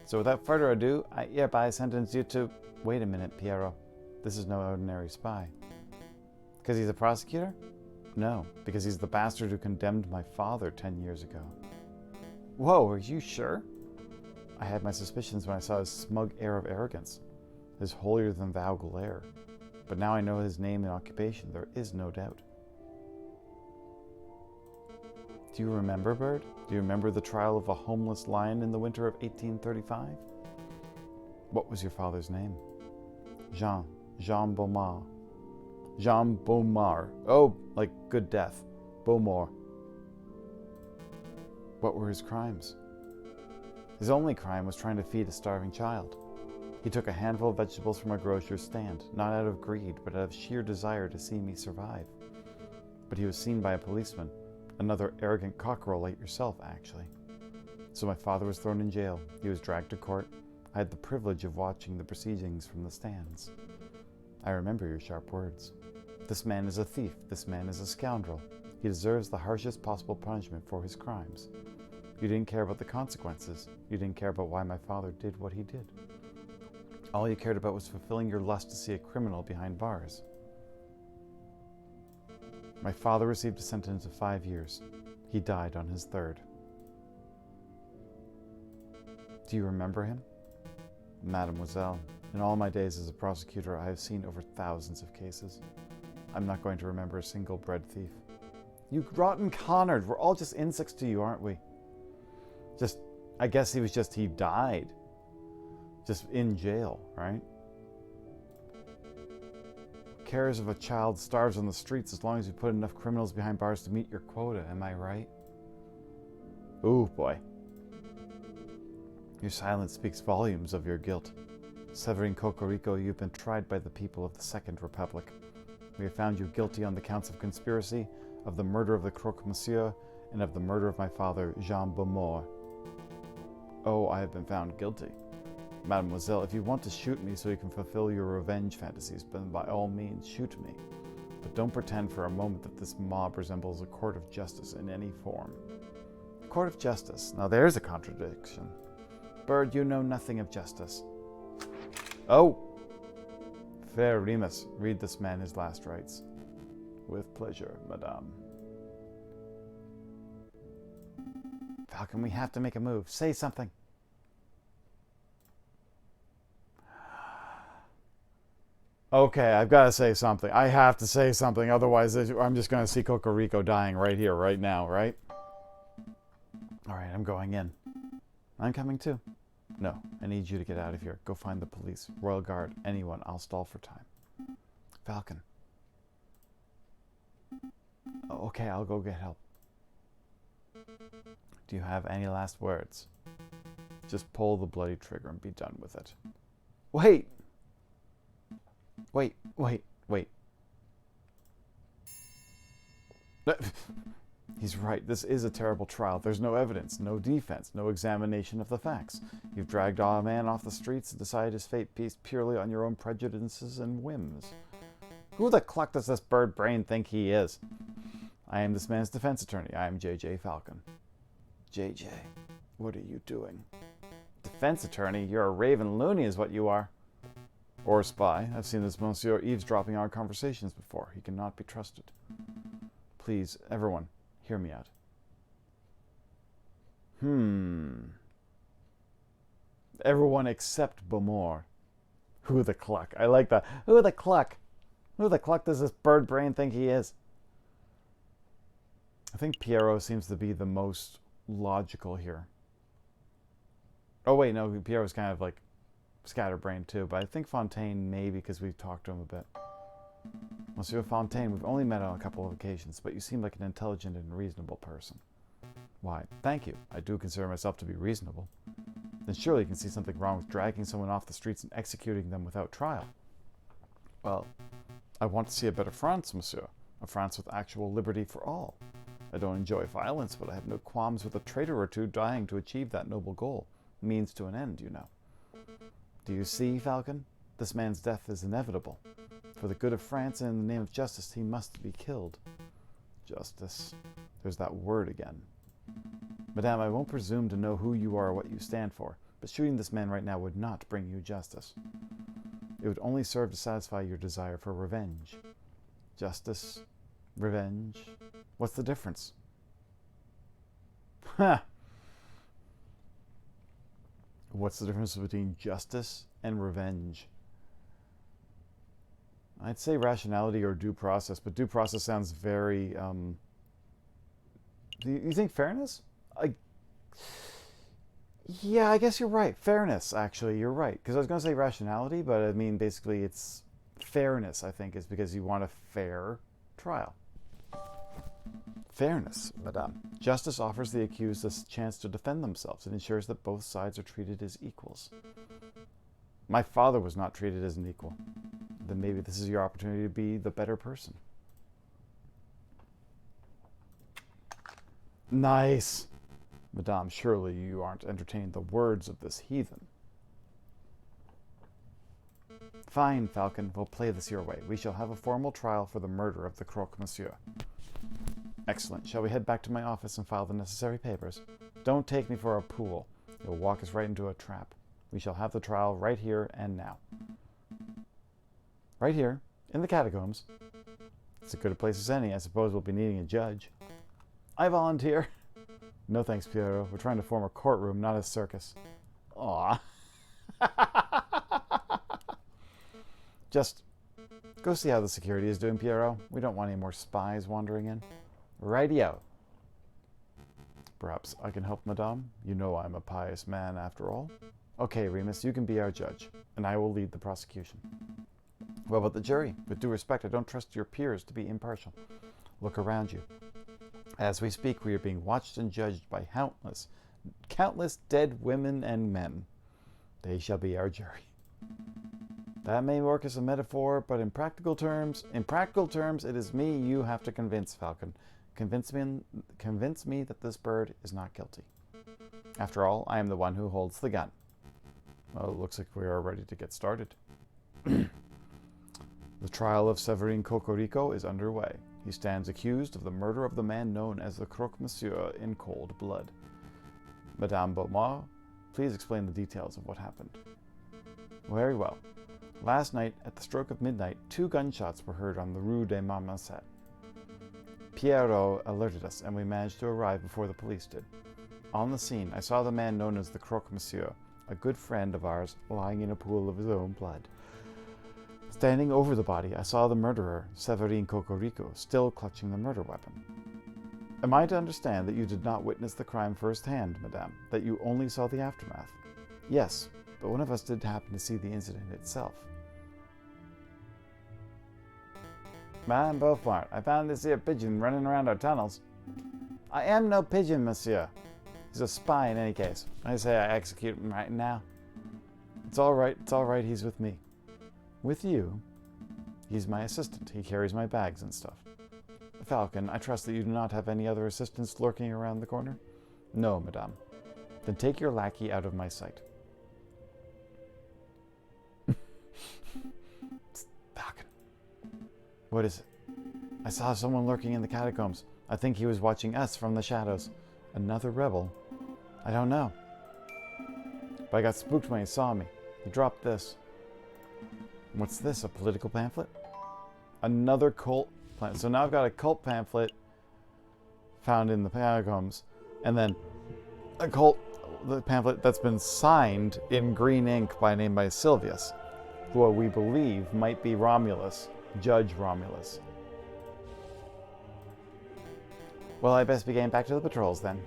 So without further ado, I hereby sentence you to... Wait a minute, Piero. This is no ordinary spy. Because he's a prosecutor? No, because he's the bastard who condemned my father 10 years ago. Whoa, are you sure? I had my suspicions when I saw his smug air of arrogance. His holier-than-thou glare. But now I know his name and occupation, there is no doubt. Do you remember, Bird? Do you remember the trial of a homeless lion in the winter of 1835? What was your father's name? Jean Beaumont. Jean Beaumont. Oh, like good death. Beaumont. What were his crimes? His only crime was trying to feed a starving child. He took a handful of vegetables from a grocer's stand, not out of greed, but out of sheer desire to see me survive. But he was seen by a policeman, another arrogant cockerel like yourself, actually. So my father was thrown in jail. He was dragged to court. I had the privilege of watching the proceedings from the stands. I remember your sharp words. This man is a thief. This man is a scoundrel. He deserves the harshest possible punishment for his crimes. You didn't care about the consequences. You didn't care about why my father did what he did. All you cared about was fulfilling your lust to see a criminal behind bars. My father received a sentence of 5 years. He died on his 3rd. Do you remember him? Mademoiselle, in all my days as a prosecutor, I have seen over thousands of cases. I'm not going to remember a single bread thief. You rotten Connard, we're all just insects to you, aren't we? I guess he died. Just in jail, right? Who cares if a child starves on the streets as long as you put enough criminals behind bars to meet your quota, am I right? Ooh, boy. Your silence speaks volumes of your guilt. Severing Cocorico, you've been tried by the people of the Second Republic. We have found you guilty on the counts of conspiracy, of the murder of the croque-monsieur, and of the murder of my father, Jean Beaumont. Oh, I have been found guilty. Mademoiselle, if you want to shoot me so you can fulfill your revenge fantasies, then by all means shoot me. But don't pretend for a moment that this mob resembles a court of justice in any form. Court of justice. Now there's a contradiction. Bird, you know nothing of justice. Oh! Fair Remus, read this man his last rites. With pleasure, madame. Falcon, we have to make a move. Say something. Okay, I've got to say something. I have to say something, otherwise I'm just going to see Cocorico dying right here, right now, right? Alright, I'm going in. I'm coming too. No, I need you to get out of here. Go find the police, Royal Guard, anyone. I'll stall for time. Falcon. Okay, I'll go get help. Do you have any last words? Just pull the bloody trigger and be done with it. Wait! Wait. He's right. This is a terrible trial. There's no evidence, no defense, no examination of the facts. You've dragged a man off the streets and decided his fate based purely on your own prejudices and whims. Who the cluck does this bird brain think he is? I am this man's defense attorney. I am J.J. Falcon. J.J., what are you doing? Defense attorney? You're a raven loony is what you are. Or a spy. I've seen this monsieur eavesdropping our conversations before. He cannot be trusted. Please, everyone, hear me out. Everyone except Beaumont. Who the cluck? I like that. Who the cluck? Who the cluck does this bird brain think he is? I think Pierrot seems to be the most logical here. Oh wait, no, Pierrot's kind of like scatterbrained too, but I think Fontaine maybe because we've talked to him a bit. Monsieur Fontaine, we've only met on a couple of occasions, but you seem like an intelligent and reasonable person. Why, thank you. I do consider myself to be reasonable. Then surely you can see something wrong with dragging someone off the streets and executing them without trial. Well, I want to see a better France, monsieur. A France with actual liberty for all. I don't enjoy violence, but I have no qualms with a traitor or two dying to achieve that noble goal. Means to an end, you know. Do you see, Falcon? This man's death is inevitable. For the good of France and in the name of justice, he must be killed. Justice. There's that word again. Madame, I won't presume to know who you are or what you stand for, but shooting this man right now would not bring you justice. It would only serve to satisfy your desire for revenge. Justice, revenge, what's the difference? Ha! What's the difference between justice and revenge? I'd say rationality or due process, but due process sounds very, do you think fairness? Yeah, I guess you're right. Fairness, actually, you're right. Because I was going to say rationality, but I mean, basically, it's fairness, I think, is because you want a fair trial. Fairness, madame. Justice offers the accused a chance to defend themselves and ensures that both sides are treated as equals. My father was not treated as an equal. Then maybe this is your opportunity to be the better person. Nice. Madame, surely you aren't entertaining the words of this heathen. Fine, Falcon, we'll play this your way. We shall have a formal trial for the murder of the croque-monsieur. Excellent. Shall we head back to my office and file the necessary papers? Don't take me for a fool. You'll walk us right into a trap. We shall have the trial right here and now. Right here, in the catacombs. It's as good a place as any. I suppose we'll be needing a judge. I volunteer. No thanks, Piero. We're trying to form a courtroom, not a circus. Aw. Just go see how the security is doing, Piero. We don't want any more spies wandering in. Rightio. Perhaps I can help, madame. You know I'm a pious man, after all. Okay, Remus, you can be our judge, and I will lead the prosecution. What about the jury? With due respect, I don't trust your peers to be impartial. Look around you. As we speak, we are being watched and judged by countless dead women and men. They shall be our jury. That may work as a metaphor, but in practical terms, it is me you have to convince, Falcon. Convince me that this bird is not guilty. After all, I am the one who holds the gun. Well, it looks like we are ready to get started. The trial of Severine Cocorico is underway. He stands accused of the murder of the man known as the Croque Monsieur in cold blood. Madame Beaumont, please explain the details of what happened. Very well. Last night, at the stroke of midnight, 2 gunshots were heard on the Rue des Marmoset. Piero alerted us, and we managed to arrive before the police did. On the scene, I saw the man known as the Croque Monsieur, a good friend of ours, lying in a pool of his own blood. Standing over the body, I saw the murderer, Severine Cocorico, still clutching the murder weapon. Am I to understand that you did not witness the crime firsthand, madame, that you only saw the aftermath? Yes, but one of us did happen to see the incident itself. Madame Beaufort, I found this here pigeon running around our tunnels. I am no pigeon, monsieur. He's a spy in any case. I say I execute him right now. It's all right, he's with me. With you? He's my assistant. He carries my bags and stuff. Falcon, I trust that you do not have any other assistants lurking around the corner? No, madame. Then take your lackey out of my sight. Falcon. What is it? I saw someone lurking in the catacombs. I think he was watching us from the shadows. Another rebel? I don't know. But I got spooked when he saw me. He dropped this. What's this, a political pamphlet? Another cult pamphlet. So now I've got a cult pamphlet found in the catacombs, and then a the pamphlet that's been signed in green ink by a name by Silvius, who we believe might be Romulus, Judge Romulus. Well, I best be getting back to the patrols then.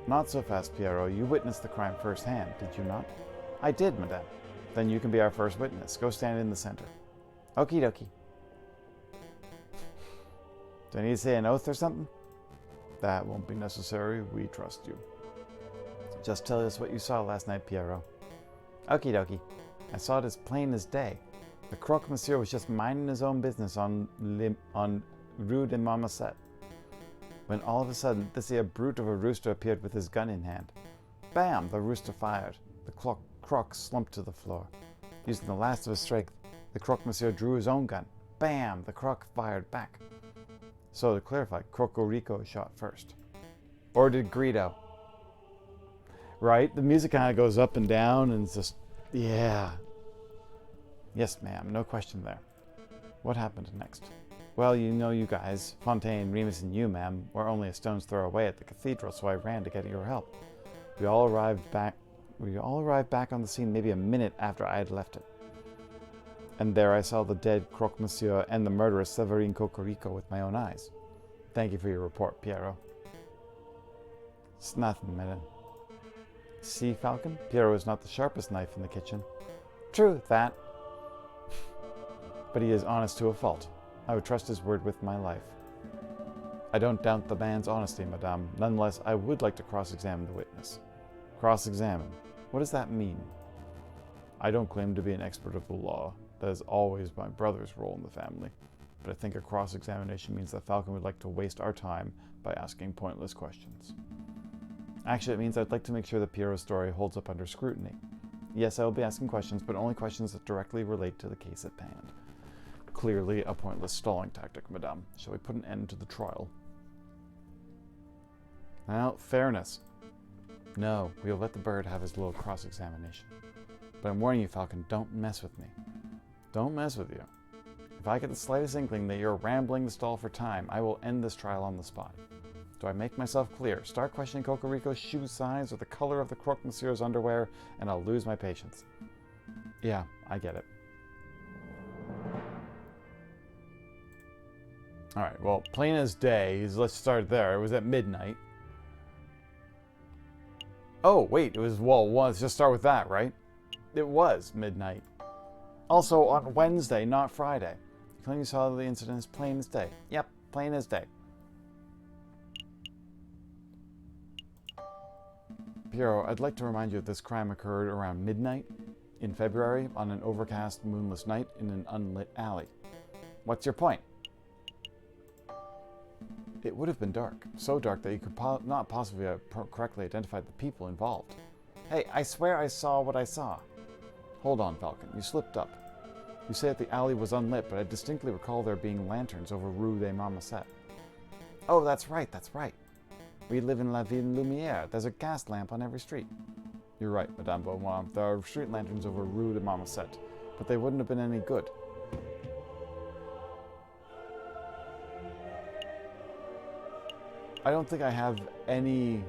Not so fast, Piero. You witnessed the crime firsthand, did you not? I did, madame. Then you can be our first witness. Go stand in the center. Okie dokie. Do I need to say an oath or something? That won't be necessary. We trust you. Just tell us what you saw last night, Piero. Okie dokie. I saw it as plain as day. The Croque Monsieur was just minding his own business on Rue de Marmoset, when all of a sudden this here brute of a rooster appeared with his gun in hand. Bam! The rooster fired. The Croque slumped to the floor. Using the last of his strength, the Croque Monsieur drew his own gun. Bam! The Croque fired back. So to clarify, Cocorico shot first. Or did Greedo? Right? The music kind of goes up and down and it's just, yeah. Yes, ma'am. No question there. What happened next? Well, you know you guys, Fontaine, Remus, and you, ma'am, were only a stone's throw away at the cathedral, so I ran to get your help. We all arrived back on the scene maybe a minute after I had left it. And there I saw the dead Croque Monsieur and the murderous Severine Cocorico with my own eyes. Thank you for your report, Piero. It's nothing, madame. See, Falcon? Piero is not the sharpest knife in the kitchen. True, that. But he is honest to a fault. I would trust his word with my life. I don't doubt the man's honesty, madame. Nonetheless, I would like to cross-examine the witness. Cross-examine? What does that mean? I don't claim to be an expert of the law. That is always my brother's role in the family. But I think a cross-examination means that Falcon would like to waste our time by asking pointless questions. Actually, it means I'd like to make sure that Piero's story holds up under scrutiny. Yes, I will be asking questions, but only questions that directly relate to the case at hand. Clearly a pointless stalling tactic, madame. Shall we put an end to the trial? Now, fairness. No, we'll let the bird have his little cross-examination. But I'm warning you, Falcon, don't mess with me. Don't mess with you. If I get the slightest inkling that you're rambling to stall for time, I will end this trial on the spot. Do I make myself clear? Start questioning Cocorico's shoe size or the color of the croque monsieur's underwear, and I'll lose my patience. Yeah, I get it. Alright, well, plain as day, let's start there. It was at midnight. Oh, wait, it was, well, let's just start with that, right? It was midnight. Also on Wednesday, not Friday. You claim you saw the incident as plain as day. Yep, plain as day. Piero, I'd like to remind you that this crime occurred around midnight in February on an overcast, moonless night in an unlit alley. What's your point? It would have been dark. So dark that you could not possibly have correctly identified the people involved. Hey, I swear I saw what I saw. Hold on, Falcon. You slipped up. You say that the alley was unlit, but I distinctly recall there being lanterns over Rue des Marmoset. Oh, that's right, that's right. We live in La Ville Lumière. There's a gas lamp on every street. You're right, Madame Beaumont. There are street lanterns over Rue de Marmoset, but they wouldn't have been any good. I don't think I have any...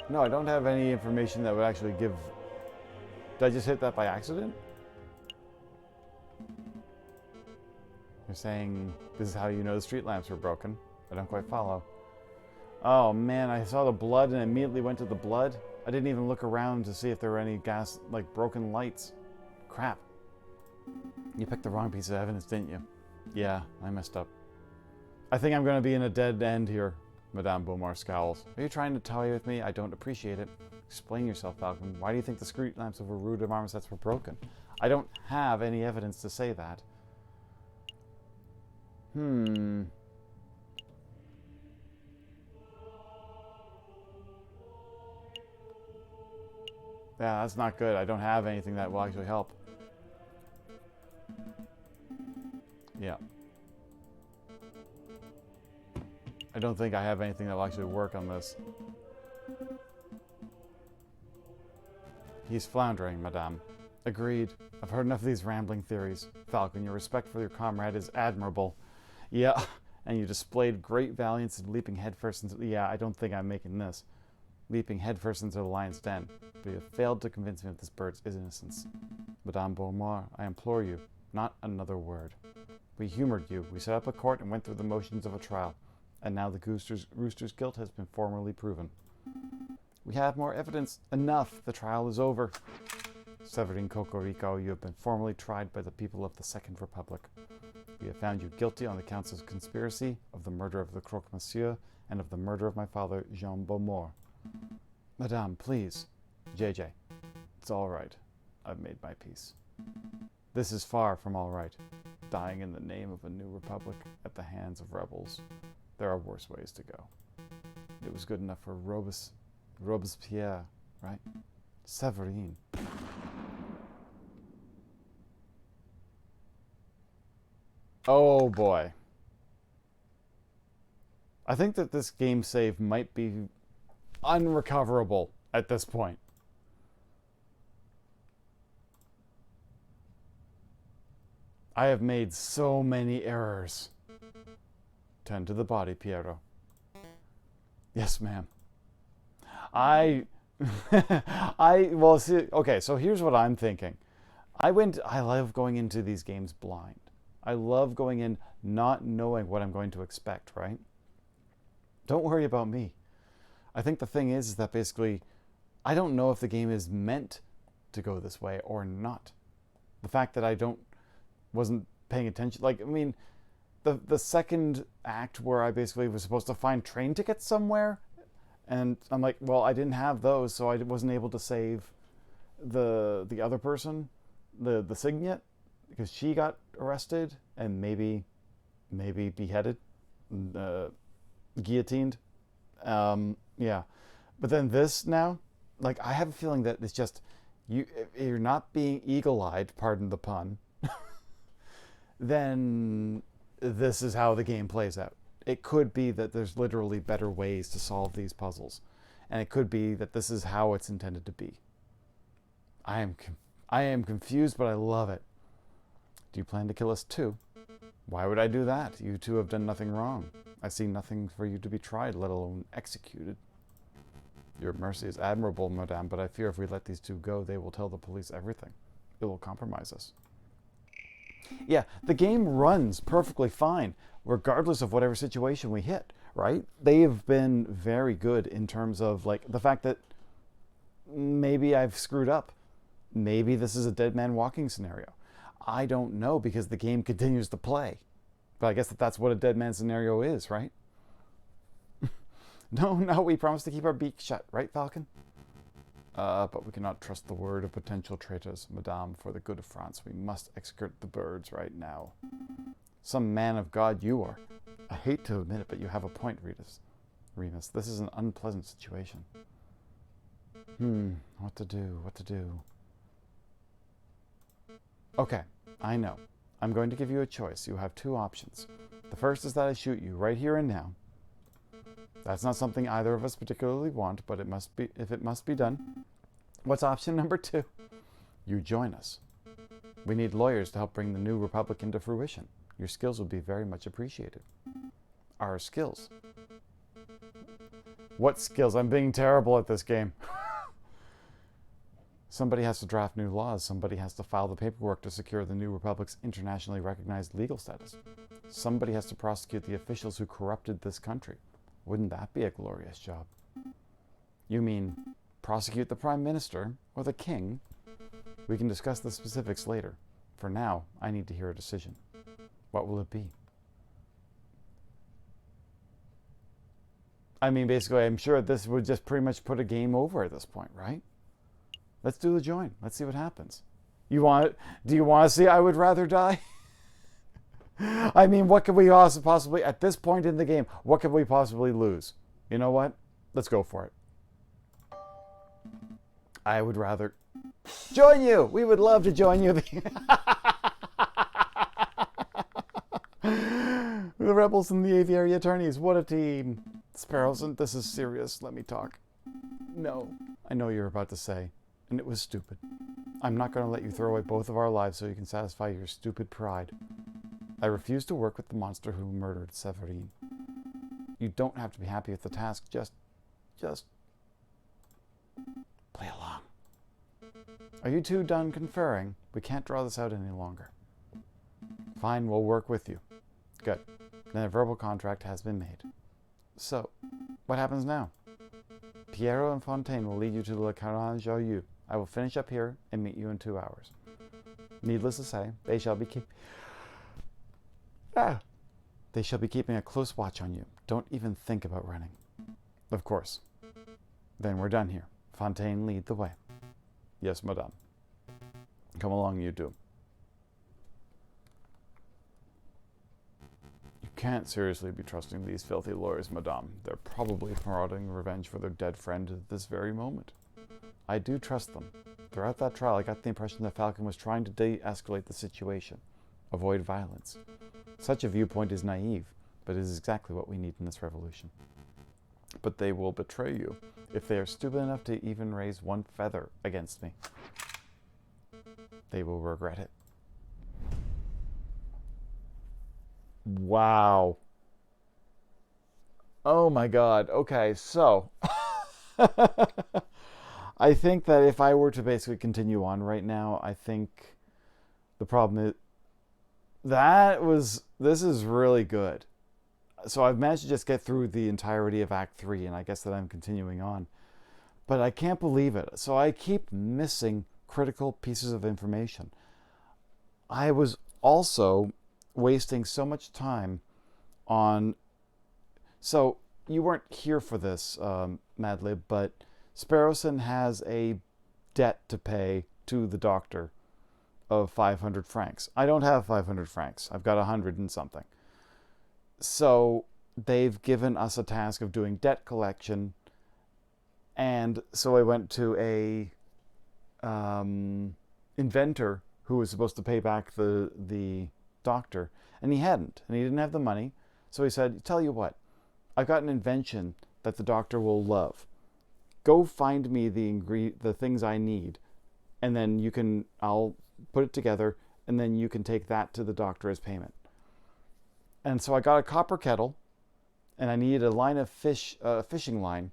No, I don't have any information that would actually give... Did I just hit that by accident? You're saying this is how you know the street lamps were broken. I don't quite follow. Oh man, I saw the blood and immediately went to the blood. I didn't even look around to see if there were any gas, like broken lights. Crap. You picked the wrong piece of evidence, didn't you? Yeah, I messed up. I think I'm going to be in a dead end here, Madame Beaumont scowls. Are you trying to toy with me? I don't appreciate it. Explain yourself, Falcon. Why do you think the street lamps over Rue de Marmosets were broken? I don't have any evidence to say that. Yeah, that's not good. I don't have anything that will actually help. Yeah. I don't think I have anything that will actually work on this. He's floundering, Madame. Agreed. I've heard enough of these rambling theories. Falcon, your respect for your comrade is admirable. Yeah, and you displayed great valiance in leaping headfirst into... Yeah, I don't think I'm making this. Leaping headfirst into the lion's den. But you have failed to convince me of this bird's innocence. Madame Beaumont, I implore you, not another word. We humored you. We set up a court and went through the motions of a trial. And now the rooster's guilt has been formally proven. We have more evidence. Enough. The trial is over. Severine Cocorico, you have been formally tried by the people of the Second Republic. We have found you guilty on the counts of conspiracy, of the murder of the croque monsieur, and of the murder of my father, Jean Beaumont. Madame, please. JJ, it's all right. I've made my peace. This is far from all right. Dying in the name of a new republic at the hands of rebels. There are worse ways to go. It was good enough for Robespierre, right? Severine. Oh boy. I think that this game save might be unrecoverable at this point. I have made so many errors. Tend to the body, Piero. Yes, ma'am. Well, see, okay, so here's what I'm thinking. I love going into these games blind. I love going in not knowing what I'm going to expect, right? Don't worry about me. I think the thing is that basically, I don't know if the game is meant to go this way or not. The fact that I wasn't paying attention, like, I mean, the second act where I basically was supposed to find train tickets somewhere, and I'm like, well, I didn't have those, so I wasn't able to save the other person, the Signet, because she got arrested and maybe beheaded, guillotined. Yeah, but then this now, like, I have a feeling that it's just you're not being eagle-eyed, pardon the pun. Then this is how the game plays out. It could be that there's literally better ways to solve these puzzles. And it could be that this is how it's intended to be. I am confused, but I love it. Do you plan to kill us too? Why would I do that? You two have done nothing wrong. I see nothing for you to be tried, let alone executed. Your mercy is admirable, madame, but I fear if we let these two go, they will tell the police everything. It will compromise us. Yeah, the game runs perfectly fine, regardless of whatever situation we hit, right? They have been very good in terms of, like, the fact that maybe I've screwed up. Maybe this is a dead man walking scenario. I don't know, because the game continues to play. But I guess that's what a dead man scenario is, right? No, we promised to keep our beak shut, right, Falcon? But we cannot trust the word of potential traitors, madame. For the good of France, we must execute the birds right now. Some man of God you are. I hate to admit it, but you have a point, Remus. This is an unpleasant situation. What to do? Okay, I know. I'm going to give you a choice. You have two options. The first is that I shoot you right here and now. That's not something either of us particularly want, but if it must be done. What's option number 2? You join us. We need lawyers to help bring the new republic into fruition. Your skills would be very much appreciated. Our skills? What skills? I'm being terrible at this game. Somebody has to draft new laws. Somebody has to file the paperwork to secure the new republic's internationally recognized legal status. Somebody has to prosecute the officials who corrupted this country. Wouldn't that be a glorious job? You mean prosecute the Prime Minister or the King? We can discuss the specifics later. For now, I need to hear a decision. What will it be? I mean, basically, I'm sure this would just pretty much put a game over at this point, right? Let's do the join. Let's see what happens. Do you want to see I would rather die? I mean, what could we also possibly, at this point in the game, what could we possibly lose? You know what? Let's go for it. I would rather join you. We would love to join you. The rebels and the Aviary attorneys. What a team. Sparrowson, this is serious. Let me talk. No, I know you're about to say, and it was stupid. I'm not going to let you throw away both of our lives so you can satisfy your stupid pride. I refuse to work with the monster who murdered Severine. You don't have to be happy with the task. Just play along. Are you two done conferring? We can't draw this out any longer. Fine, we'll work with you. Good. Then a verbal contract has been made. So, what happens now? Piero and Fontaine will lead you to Le Caron Joyeux. I will finish up here and meet you in 2 hours. Needless to say, they shall be keeping a close watch on you. Don't even think about running. Of course. Then we're done here. Fontaine, lead the way. Yes, madame. Come along, you two. You can't seriously be trusting these filthy lawyers, madame. They're probably plotting revenge for their dead friend at this very moment. I do trust them. Throughout that trial, I got the impression that Falcon was trying to de-escalate the situation. Avoid violence. Such a viewpoint is naive, but it is exactly what we need in this revolution. But they will betray you if they are stupid enough to even raise one feather against me. They will regret it. Wow. Oh my God. Okay, so I think that if I were to basically continue on right now, I think the problem is this is really good. So I've managed to just get through the entirety of Act 3, and I guess that I'm continuing on. But I can't believe it. So I keep missing critical pieces of information. I was also wasting so much time on... So you weren't here for this, Madlib, but Sparrowson has a debt to pay to the doctor of 500 francs. I don't have 500 francs. I've got 100 and something. So they've given us a task of doing debt collection, and so I went to a inventor who was supposed to pay back the doctor, and he hadn't, and he didn't have the money. So he said, tell you what, I've got an invention that the doctor will love. Go find me the things I need, and then I'll put it together, and then you can take that to the doctor as payment. And so I got a copper kettle, and I needed a line of fishing line,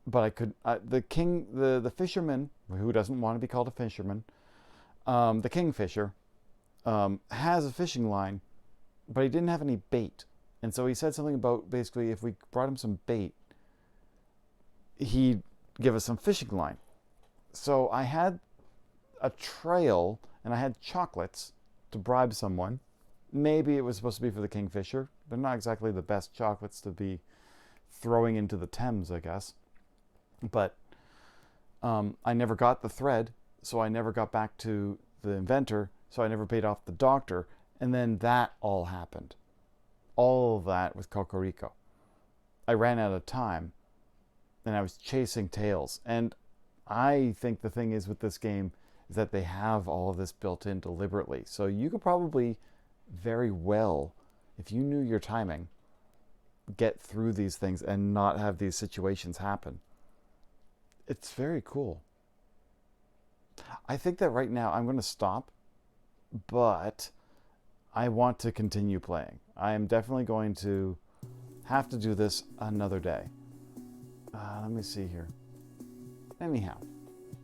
but I could, the fisherman, who doesn't want to be called a fisherman, the kingfisher, has a fishing line, but he didn't have any bait. And so he said something about basically if we brought him some bait, he'd give us some fishing line. So I had a trail and I had chocolates to bribe someone. Maybe it was supposed to be for the kingfisher. They're not exactly the best chocolates to be throwing into the Thames, I guess. But I never got the thread, so I never got back to the inventor, so I never paid off the doctor. And then that all happened. All of that with Cocorico. I ran out of time, and I was chasing tails. And I think the thing is with this game is that they have all of this built in deliberately. So you could probably very well, if you knew your timing, get through these things and not have these situations happen. It's very cool. I think that right now I'm going to stop, but I want to continue playing. I am definitely going to have to do this another day. Let me see here. Anyhow,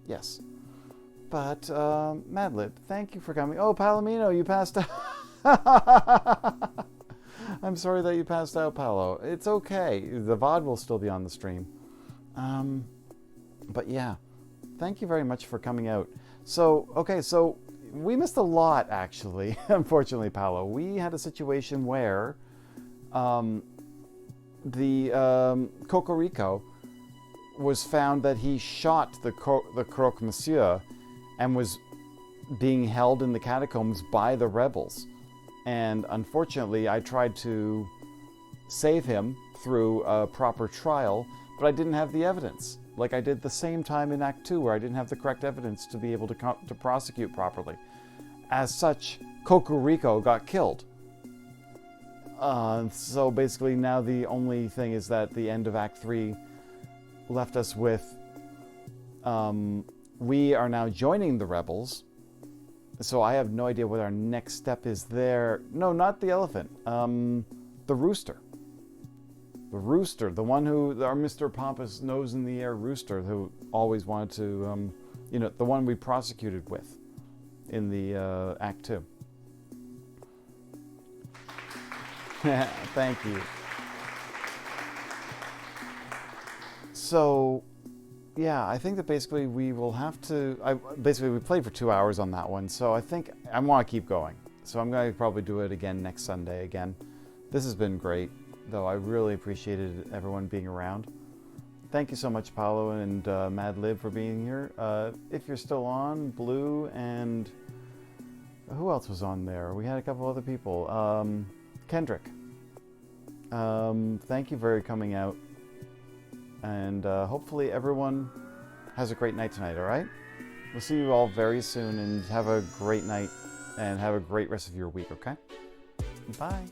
yes. But, Madlib, thank you for coming. Oh, Palomino, you passed out. I'm sorry that you passed out, Paolo. It's okay. The VOD will still be on the stream. But yeah, thank you very much for coming out. So, okay, so we missed a lot, actually, unfortunately, Paolo. We had a situation where Cocorico was found that he shot the Croque Monsieur and was being held in the catacombs by the rebels. And unfortunately, I tried to save him through a proper trial, but I didn't have the evidence. Like I did the same time in Act 2 where I didn't have the correct evidence to be able to prosecute properly. As such, Cocorico got killed. So basically now the only thing is that the end of Act 3 left us with, we are now joining the rebels. So I have no idea what our next step is there. No, not the elephant. The rooster. The rooster, the one who, our Mr. Pompous nose in the air rooster who always wanted to, the one we prosecuted with in the Act 2. Thank you. So, yeah, I think that basically we will have to, we played for 2 hours on that one, so I think I want to keep going. So I'm going to probably do it again next Sunday again. This has been great, though I really appreciated everyone being around. Thank you so much, Paolo and Madlib, for being here. If you're still on, Blue, and who else was on there? We had a couple other people. Kendrick. Thank you for coming out. And hopefully everyone has a great night tonight, all right? We'll see you all very soon, and have a great night and have a great rest of your week, okay? Bye.